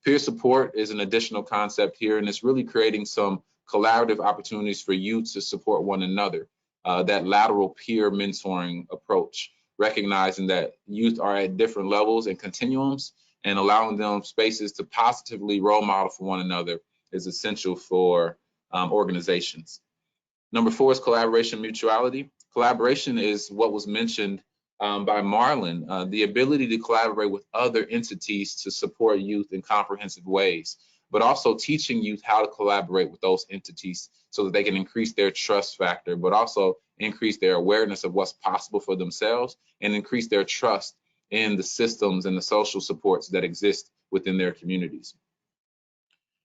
Peer support is an additional concept here, and it's really creating some collaborative opportunities for youth to support one another, that lateral peer mentoring approach, recognizing that youth are at different levels and continuums, and allowing them spaces to positively role model for one another is essential for organizations. Number 4 is collaboration mutuality. Collaboration is what was mentioned by Marlon, the ability to collaborate with other entities to support youth in comprehensive ways, but also teaching youth how to collaborate with those entities so that they can increase their trust factor, but also increase their awareness of what's possible for themselves and increase their trust in the systems and the social supports that exist within their communities.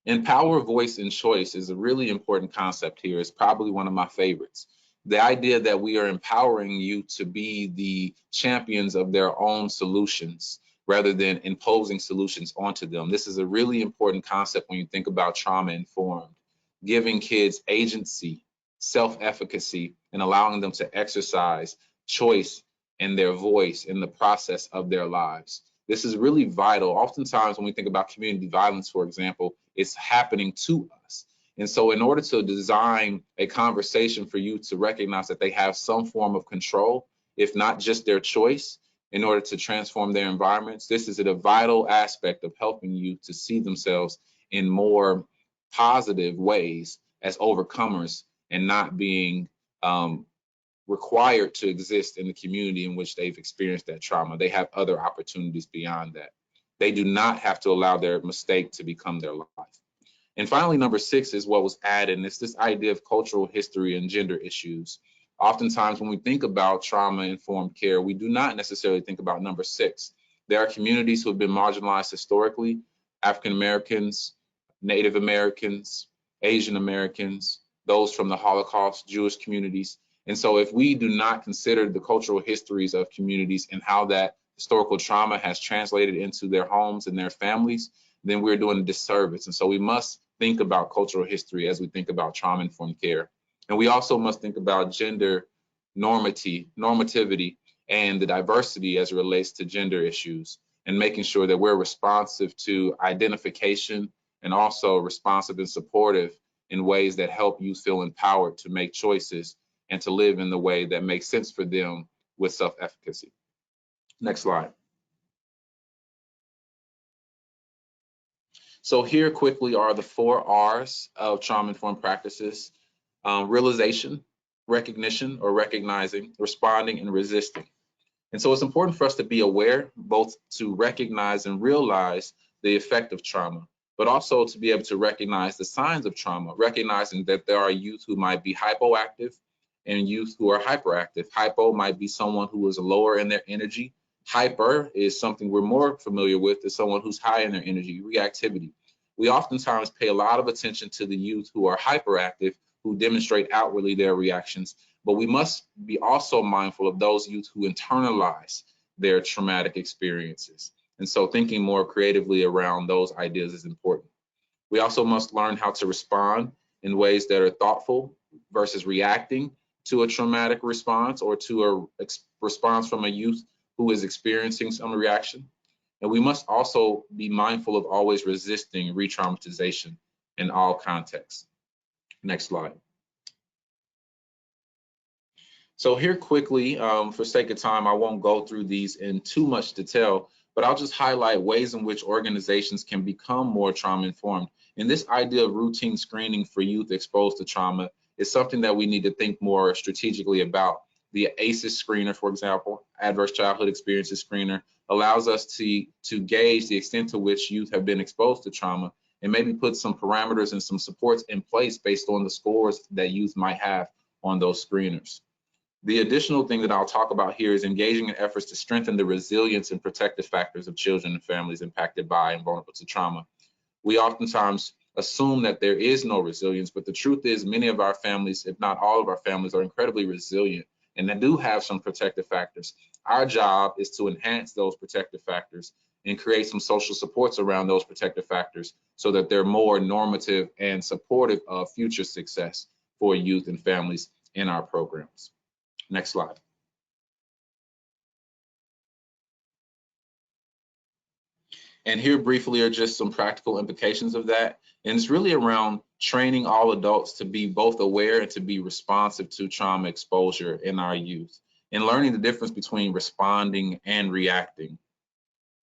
Empower, voice, and choice is a really important concept here. It's probably one of my favorites. The idea that we are empowering youth to be the champions of their own solutions rather than imposing solutions onto them. This is a really important concept when you think about trauma-informed, giving kids agency, self-efficacy, and allowing them to exercise choice and their voice in the process of their lives. This is really vital. Oftentimes when we think about community violence, for example, it's happening to us. And so in order to design a conversation for youth to recognize that they have some form of control, if not just their choice, in order to transform their environments, this is a vital aspect of helping youth to see themselves in more positive ways as overcomers and not being required to exist in the community in which they've experienced that trauma. They have other opportunities beyond that. They do not have to allow their mistake to become their life. And finally, number 6 is what was added, and it's this idea of cultural history and gender issues. Oftentimes when we think about trauma-informed care, we do not necessarily think about number 6. There are communities who have been marginalized historically: African Americans, Native Americans, Asian Americans, those from the Holocaust, Jewish communities. And so if we do not consider the cultural histories of communities and how that historical trauma has translated into their homes and their families, then we're doing a disservice. And so we must think about cultural history as we think about trauma-informed care. And we also must think about gender normativity and the diversity as it relates to gender issues, and making sure that we're responsive to identification and also responsive and supportive in ways that help you feel empowered to make choices and to live in the way that makes sense for them with self-efficacy. Next slide. So here quickly are the 4 R's of trauma-informed practices: realization, recognition or recognizing, responding, and resisting. And so it's important for us to be aware, both to recognize and realize the effect of trauma, but also to be able to recognize the signs of trauma, recognizing that there are youth who might be hypoactive and youth who are hyperactive. Hypo might be someone who is lower in their energy. Hyper is something we're more familiar with as someone who's high in their energy, reactivity. We oftentimes pay a lot of attention to the youth who are hyperactive, who demonstrate outwardly their reactions, but we must be also mindful of those youth who internalize their traumatic experiences. And so thinking more creatively around those ideas is important. We also must learn how to respond in ways that are thoughtful versus reacting to a traumatic response or to a response from a youth who is experiencing some reaction. And we must also be mindful of always resisting re-traumatization in all contexts. Next slide. So here quickly, for sake of time, I won't go through these in too much detail, but I'll just highlight ways in which organizations can become more trauma-informed. And this idea of routine screening for youth exposed to trauma is something that we need to think more strategically about. The ACEs screener, for example, Adverse Childhood Experiences screener, allows us to gauge the extent to which youth have been exposed to trauma and maybe put some parameters and some supports in place based on the scores that youth might have on those screeners. The additional thing that I'll talk about here is engaging in efforts to strengthen the resilience and protective factors of children and families impacted by and vulnerable to trauma. We oftentimes assume that there is no resilience, but the truth is many of our families, if not all of our families, are incredibly resilient and they do have some protective factors. Our job is to enhance those protective factors and create some social supports around those protective factors so that they're more normative and supportive of future success for youth and families in our programs. Next slide. And here briefly are just some practical implications of that. And it's really around training all adults to be both aware and to be responsive to trauma exposure in our youth and learning the difference between responding and reacting.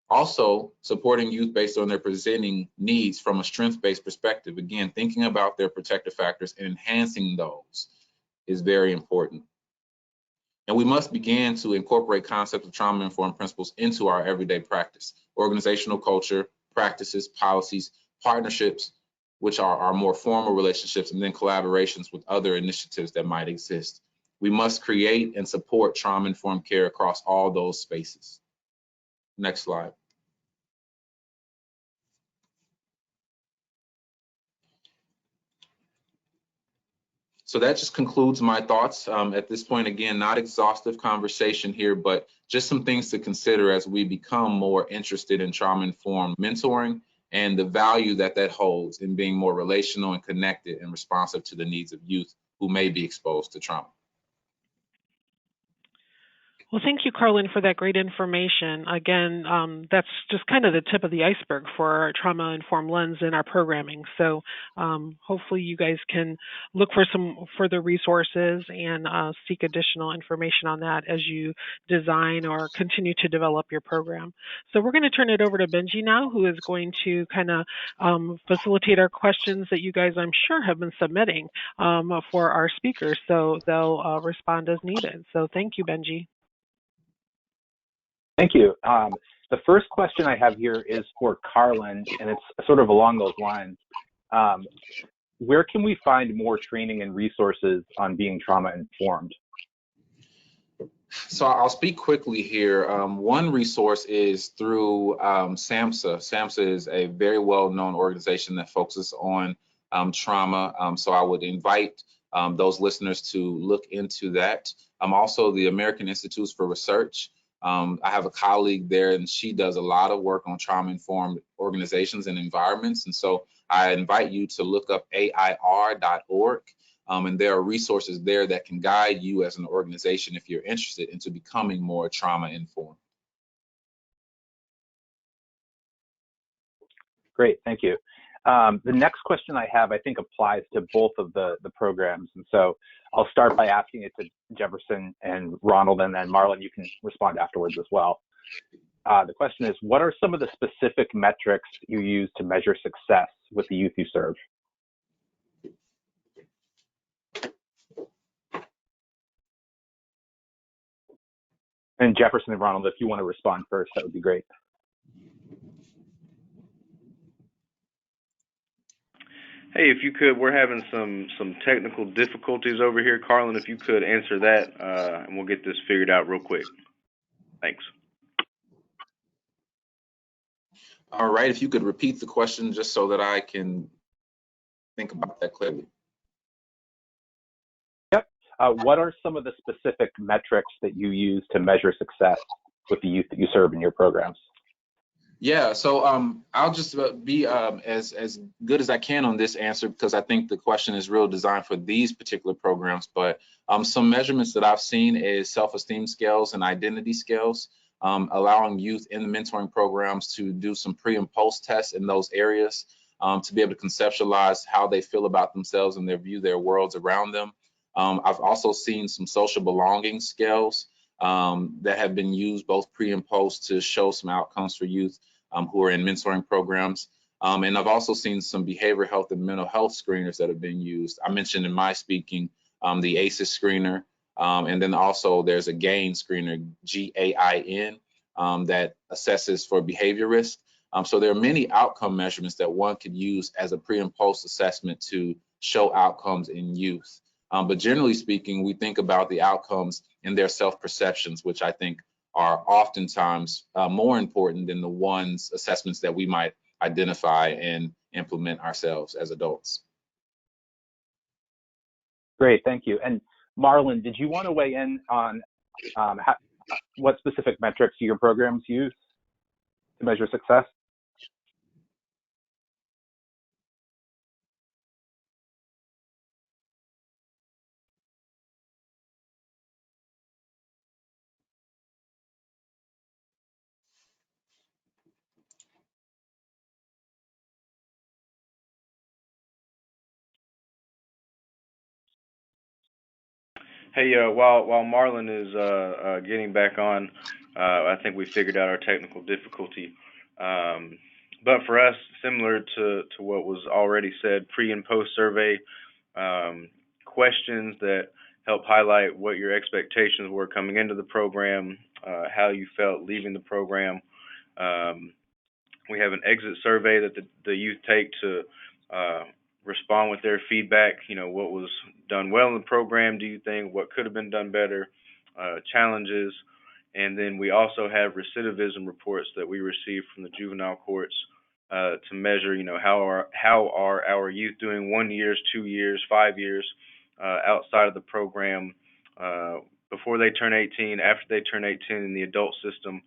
Also, supporting youth based on their presenting needs from a strength-based perspective. Again, thinking about their protective factors and enhancing those is very important. And we must begin to incorporate concepts of trauma-informed principles into our everyday practice, organizational culture, practices, policies, partnerships, which are our more formal relationships, and then collaborations with other initiatives that might exist. We must create and support trauma-informed care across all those spaces. Next slide. So that just concludes my thoughts. At this point, again, not exhaustive conversation here, but just some things to consider as we become more interested in trauma-informed mentoring and the value that that holds in being more relational and connected and responsive to the needs of youth who may be exposed to trauma. Well, thank you, Carlin, for that great information. Again, that's just kind of the tip of the iceberg for our trauma-informed lens in our programming. So hopefully you guys can look for some further resources and seek additional information on that as you design or continue to develop your program. So we're going to turn it over to Benji now, who is going to kind of facilitate our questions that you guys, I'm sure, have been submitting for our speakers. So they'll respond as needed. So thank you, Benji. Thank you. The first question I have here is for Carlin, and it's sort of along those lines. Where can we find more training and resources on being trauma-informed? So I'll speak quickly here. One resource is through SAMHSA. SAMHSA is a very well-known organization that focuses on trauma. So I would invite those listeners to look into that. Also, the American Institutes for Research. I have a colleague there, and she does a lot of work on trauma-informed organizations and environments. And so I invite you to look up AIR.org. And there are resources there that can guide you as an organization if you're interested into becoming more trauma-informed. Great, thank you. The next question I have, I think, applies to both of the programs. And so I'll start by asking it to Jefferson and Ronald, and then Marlon, you can respond afterwards as well. The question is, what are some of the specific metrics you use to measure success with the youth you serve? And Jefferson and Ronald, if you want to respond first, that would be great. Hey, if you could, we're having some technical difficulties over here. Carlin, if you could answer that, and we'll get this figured out real quick. Thanks. All right, if you could repeat the question just so that I can think about that clearly. Yep. What are some of the specific metrics that you use to measure success with the youth that you serve in your programs? Yeah, so I'll just be as good as I can on this answer because I think the question is real designed for these particular programs. But some measurements that I've seen is self-esteem scales and identity scales, allowing youth in the mentoring programs to do some pre and post tests in those areas to be able to conceptualize how they feel about themselves and view their worlds around them. I've also seen some social belonging scales that have been used both pre and post to show some outcomes for youth who are in mentoring programs. And I've also seen some behavioral health and mental health screeners that have been used. I mentioned in my speaking the ACEs screener, and then also there's a GAIN screener, GAIN, that assesses for behavior risk. So there are many outcome measurements that one could use as a pre and post assessment to show outcomes in youth. But generally speaking, we think about the outcomes in their self-perceptions, which I think are oftentimes more important than the ones assessments that we might identify and implement ourselves as adults. Great, thank you. And Marlon, did you want to weigh in on what specific metrics your programs use to measure success? Hey, while Marlon is getting back on, I think we figured out our technical difficulty. But for us, similar to what was already said, pre and post survey questions that help highlight what your expectations were coming into the program, how you felt leaving the program. We have an exit survey that the youth take to respond with their feedback. You know, what was done well in the program, do you think? What could have been done better? Challenges. And then we also have recidivism reports that we receive from the juvenile courts to measure, you know, how are our youth doing 1 year, 2 years, 5 years outside of the program, before they turn 18, after they turn 18 in the adult system.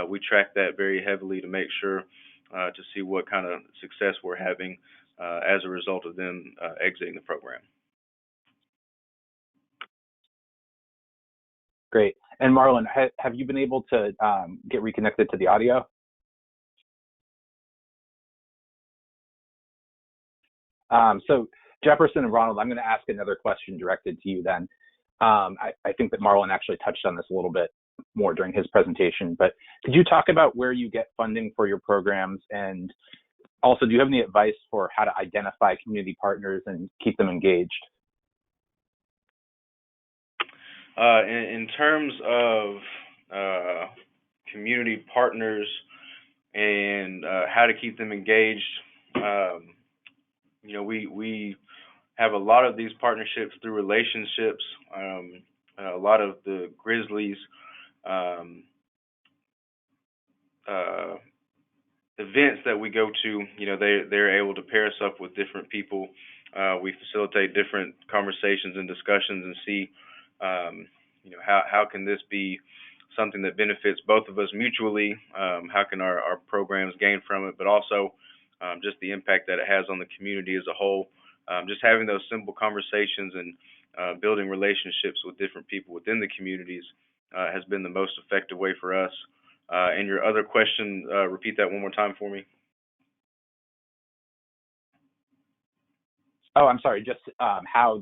We track that very heavily to make sure to see what kind of success we're having as a result of them exiting the program. Great. And Marlon, have you been able to get reconnected to the audio? So Jefferson and Ronald, I'm going to ask another question directed to you then. I think that Marlon actually touched on this a little bit more during his presentation, but could you talk about where you get funding for your programs? And also, do you have any advice for how to identify community partners and keep them engaged? In terms of community partners and how to keep them engaged, you know, we have a lot of these partnerships through relationships. A lot of the Grizzlies events that we go to, you know, they're able to pair us up with different people. We facilitate different conversations and discussions and see, you know, how can this be something that benefits both of us mutually? How can our programs gain from it? But also just the impact that it has on the community as a whole. Just having those simple conversations and building relationships with different people within the communities has been the most effective way for us. And your other question, repeat that one more time for me. Oh, I'm sorry. Just how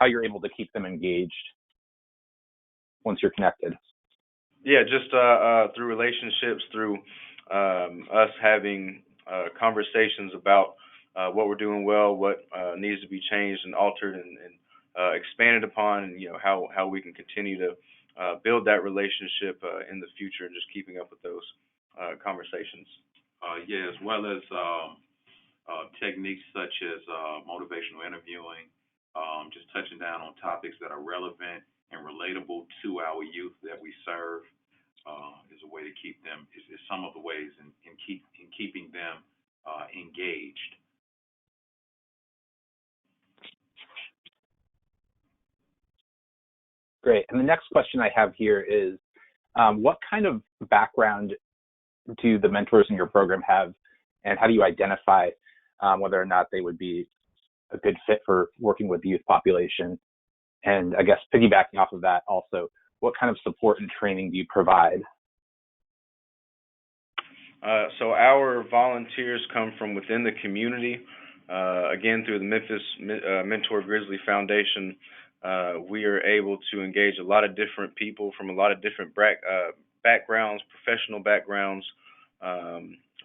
you're able to keep them engaged once you're connected. Yeah, just through relationships, through us having conversations about what we're doing well, what needs to be changed and altered and expanded upon, and you know how we can continue to build that relationship in the future, and just keeping up with those conversations. Yeah, as well as techniques such as motivational interviewing, just touching down on topics that are relevant and relatable to our youth that we serve is a way to keep them, is some of the ways in keeping them engaged. Great. And the next question I have here is, what kind of background do the mentors in your program have, and how do you identify whether or not they would be a good fit for working with the youth population? And I guess piggybacking off of that also, what kind of support and training do you provide? So our volunteers come from within the community, again, through the Memphis Mentor Grizzly Foundation. we are able to engage a lot of different people from a lot of different backgrounds, professional backgrounds.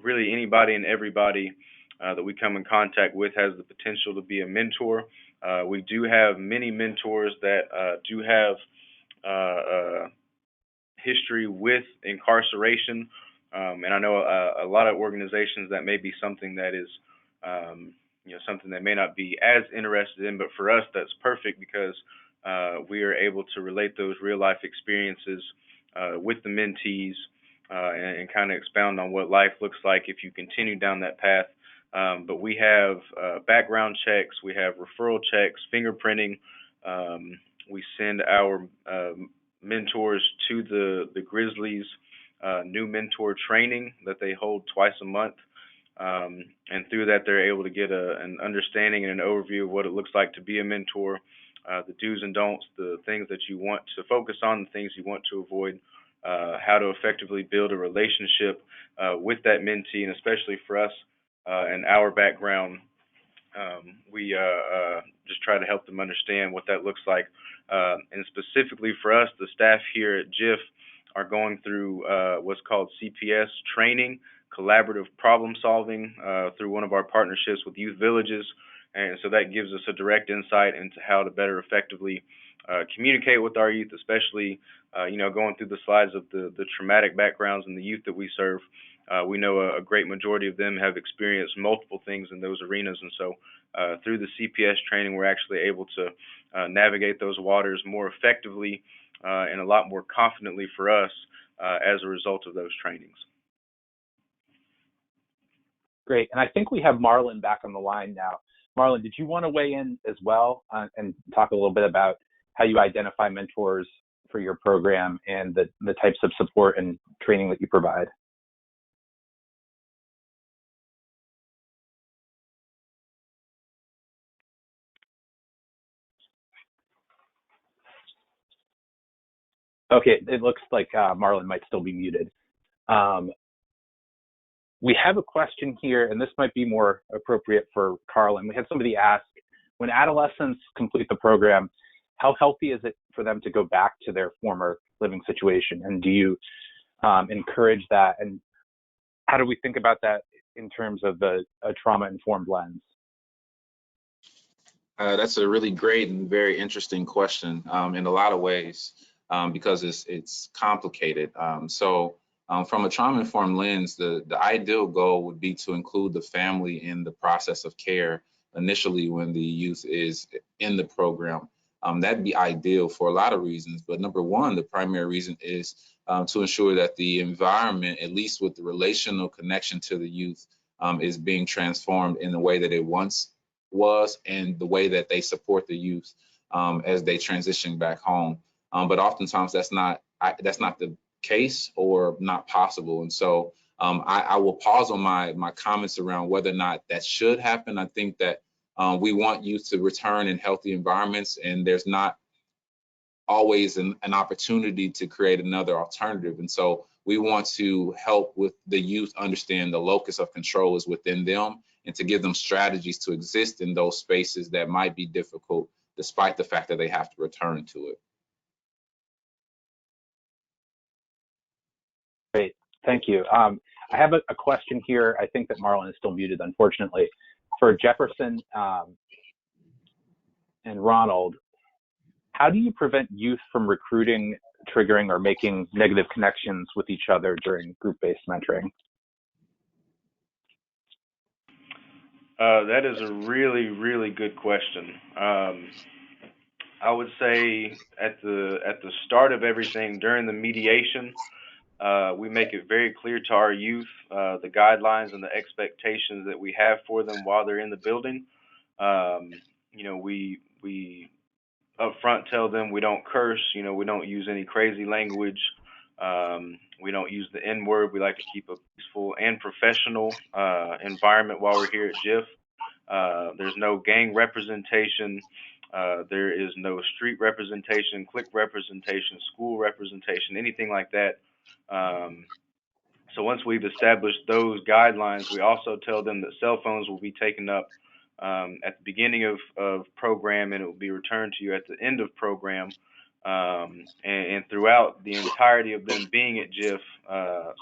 Really anybody and everybody that we come in contact with has the potential to be a mentor. We do have many mentors that do have history with incarceration, and I know a lot of organizations that may be something that is, something they may not be as interested in, but for us, that's perfect because we are able to relate those real life experiences with the mentees and kind of expound on what life looks like if you continue down that path. But we have background checks, we have referral checks, fingerprinting. We send our mentors to the Grizzlies new mentor training that they hold twice a month. And through that, they're able to get an understanding and an overview of what it looks like to be a mentor, the do's and don'ts, the things that you want to focus on, the things you want to avoid, how to effectively build a relationship with that mentee, and especially for us and our background, we just try to help them understand what that looks like. And specifically for us, the staff here at JIFF are going through what's called CPS training, collaborative problem solving, through one of our partnerships with youth villages. And so that gives us a direct insight into how to better effectively communicate with our youth, especially, going through the slides of the traumatic backgrounds and the youth that we serve. We know a great majority of them have experienced multiple things in those arenas. And so through the CPS training, we're actually able to navigate those waters more effectively and a lot more confidently for us as a result of those trainings. Great. And I think we have Marlon back on the line now. Marlon, did you want to weigh in as well and talk a little bit about how you identify mentors for your program and the types of support and training that you provide? Okay, it looks like Marlon might still be muted. We have a question here, and this might be more appropriate for Carlin. We had somebody ask, when adolescents complete the program, how healthy is it for them to go back to their former living situation? And do you encourage that? And how do we think about that in terms of a trauma-informed lens? That's a really great and very interesting question in a lot of ways because it's complicated. From a trauma-informed lens, the ideal goal would be to include the family in the process of care initially when the youth is in the program. That'd be ideal for a lot of reasons, but number one, the primary reason is to ensure that the environment, at least with the relational connection to the youth, is being transformed in the way that it once was and the way that they support the youth as they transition back home. But oftentimes that's not the case or not possible. And so I will pause on my comments around whether or not that should happen. I think that we want youth to return in healthy environments, and there's not always an opportunity to create another alternative. And so we want to help with the youth understand the locus of control is within them and to give them strategies to exist in those spaces that might be difficult, despite the fact that they have to return to it. Great, thank you. I have a question here. I think that Marlon is still muted, unfortunately. For Jefferson and Ronald, how do you prevent youth from recruiting, triggering, or making negative connections with each other during group-based mentoring? That is a really, really good question. I would say at the start of everything, during the mediation, we make it very clear to our youth the guidelines and the expectations that we have for them while they're in the building. We up front tell them we don't curse, we don't use any crazy language. We don't use the N-word. We like to keep a peaceful and professional environment while we're here at JIFF. There's no gang representation. There is no street representation, clique representation, school representation, anything like that. So once we've established those guidelines, we also tell them that cell phones will be taken up at the beginning of program, and it will be returned to you at the end of program. And throughout the entirety of them being at JIFF,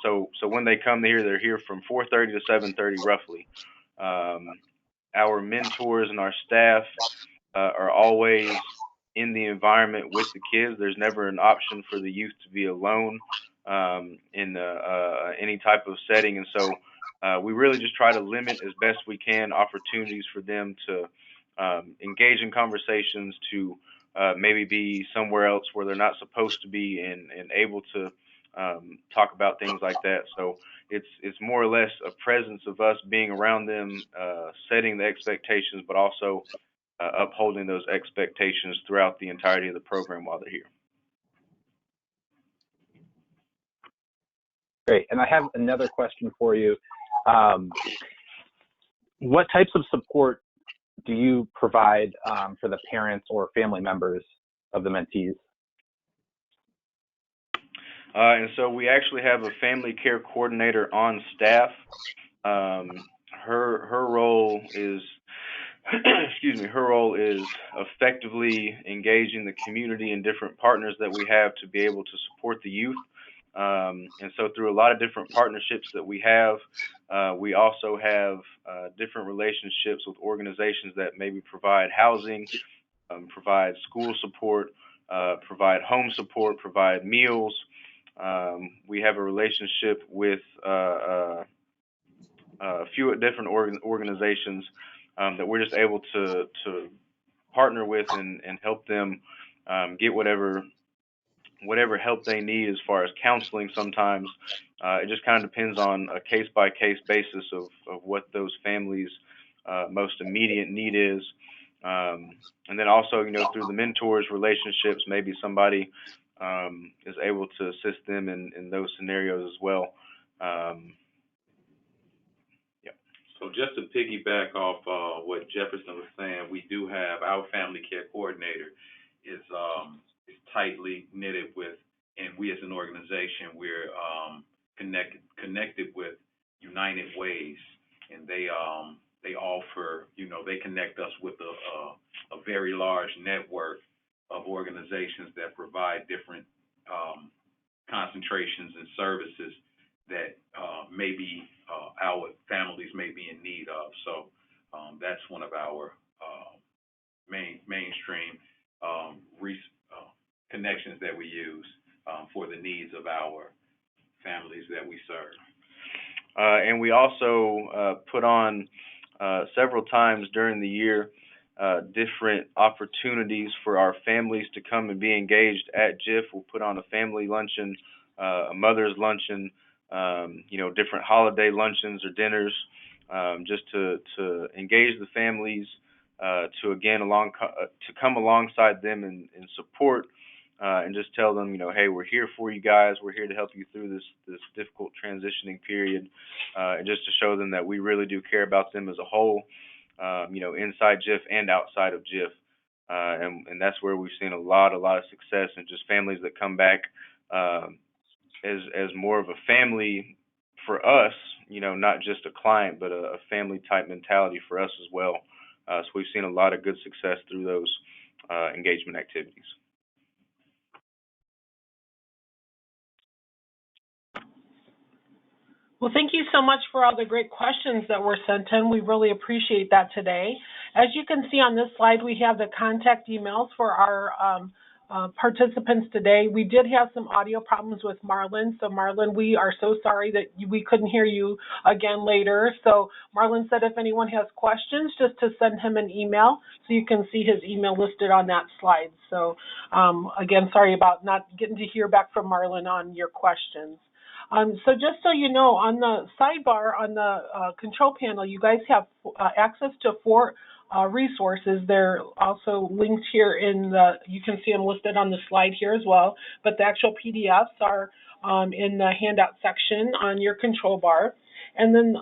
so when they come here, they're here from 4:30 to 7:30 roughly. Our mentors and our staff are always in the environment with the kids. There's never an option for the youth to be alone in any type of setting, and so we really just try to limit as best we can opportunities for them to engage in conversations, to maybe be somewhere else where they're not supposed to be, and able to talk about things like that. So it's more or less a presence of us being around them, setting the expectations, but also upholding those expectations throughout the entirety of the program while they're here. Great. And I have another question for you. What types of support do you provide for the parents or family members of the mentees? And so we actually have a family care coordinator on staff. Her role is her role is effectively engaging the community and different partners that we have to be able to support the youth. And so through a lot of different partnerships that we have, we also have different relationships with organizations that maybe provide housing, provide school support, provide home support, provide meals. We have a relationship with a few different organizations that we're just able to partner with and help them get whatever help they need as far as counseling. Sometimes it just kind of depends on a case-by-case basis of what those families' most immediate need is. And then also, through the mentors relationships, maybe somebody is able to assist them in those scenarios as well. So just to piggyback off what Jefferson was saying, we do have our family care coordinator is tightly knitted with, and we as an organization, we're connected with United Ways, and they offer, they connect us with a very large network of organizations that provide different concentrations and services that maybe our families may be in need of. So that's one of our mainstream connections that we use for the needs of our families that we serve. And we also put on several times during the year different opportunities for our families to come and be engaged at JIFF. We'll put on a family luncheon, a mother's luncheon, different holiday luncheons or dinners, just to engage the families, to again to come alongside them and support, and just tell them, hey, we're here for you guys. We're here to help you through this difficult transitioning period, and just to show them that we really do care about them as a whole, inside JIFF and outside of JIFF, and that's where we've seen a lot of success, and just families that come back as more of a family for us, not just a client, but a family type mentality for us as well. So we've seen a lot of good success through those engagement activities. Well, thank you so much for all the great questions that were sent in. We really appreciate that today. As you can see on this slide, we have the contact emails for our participants today. We did have some audio problems with Marlon. So Marlon, we are so sorry that we couldn't hear you again later. So Marlon said if anyone has questions, just to send him an email. So you can see his email listed on that slide. So again, sorry about not getting to hear back from Marlon on your questions. So just so you know, on the sidebar on the control panel, you guys have access to 4 resources. They're also linked here you can see them listed on the slide here as well, but the actual PDFs are in the handout section on your control bar. And then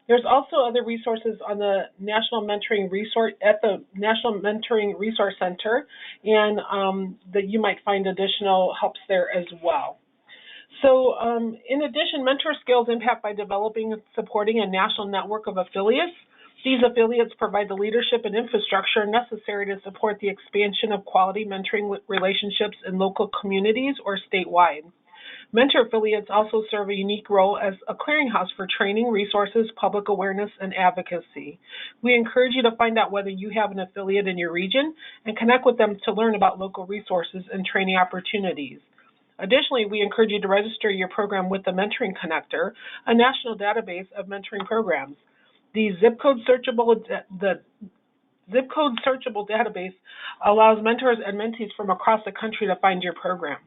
there's also other resources on the National Mentoring Resource at the National Mentoring Resource Center, and that you might find additional helps there as well. So in addition, Mentor Skills impact by developing and supporting a national network of affiliates These affiliates provide the leadership and infrastructure necessary to support the expansion of quality mentoring relationships in local communities or statewide. Mentor affiliates also serve a unique role as a clearinghouse for training, resources, public awareness, and advocacy. We encourage you to find out whether you have an affiliate in your region and connect with them to learn about local resources and training opportunities. Additionally, we encourage you to register your program with the Mentoring Connector, a national database of mentoring programs. The zip code searchable database allows mentors and mentees from across the country to find your program.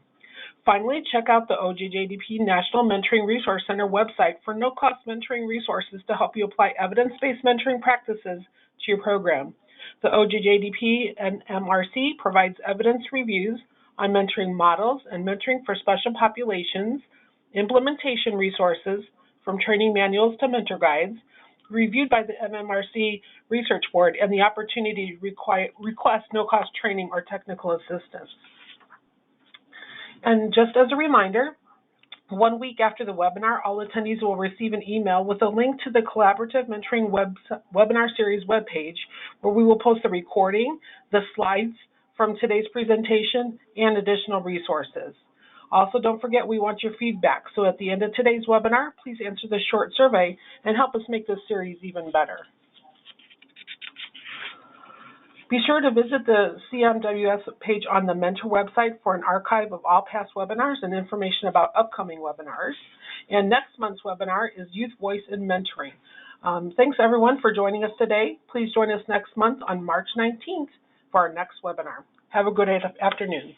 Finally, check out the OJJDP National Mentoring Resource Center website for no-cost mentoring resources to help you apply evidence-based mentoring practices to your program. The OJJDP and MRC provides evidence reviews on mentoring models and mentoring for special populations, implementation resources, from training manuals to mentor guides, reviewed by the MMRC Research Board, and the opportunity to request no-cost training or technical assistance. And just as a reminder, 1 week after the webinar, all attendees will receive an email with a link to the Collaborative Mentoring Webinar Series webpage, where we will post the recording, the slides from today's presentation, and additional resources. Also, don't forget we want your feedback, so at the end of today's webinar, please answer the short survey and help us make this series even better. Be sure to visit the CMWS page on the Mentor website for an archive of all past webinars and information about upcoming webinars. And next month's webinar is Youth Voice in Mentoring. Thanks everyone for joining us today. Please join us next month on March 19th for our next webinar. Have a good afternoon.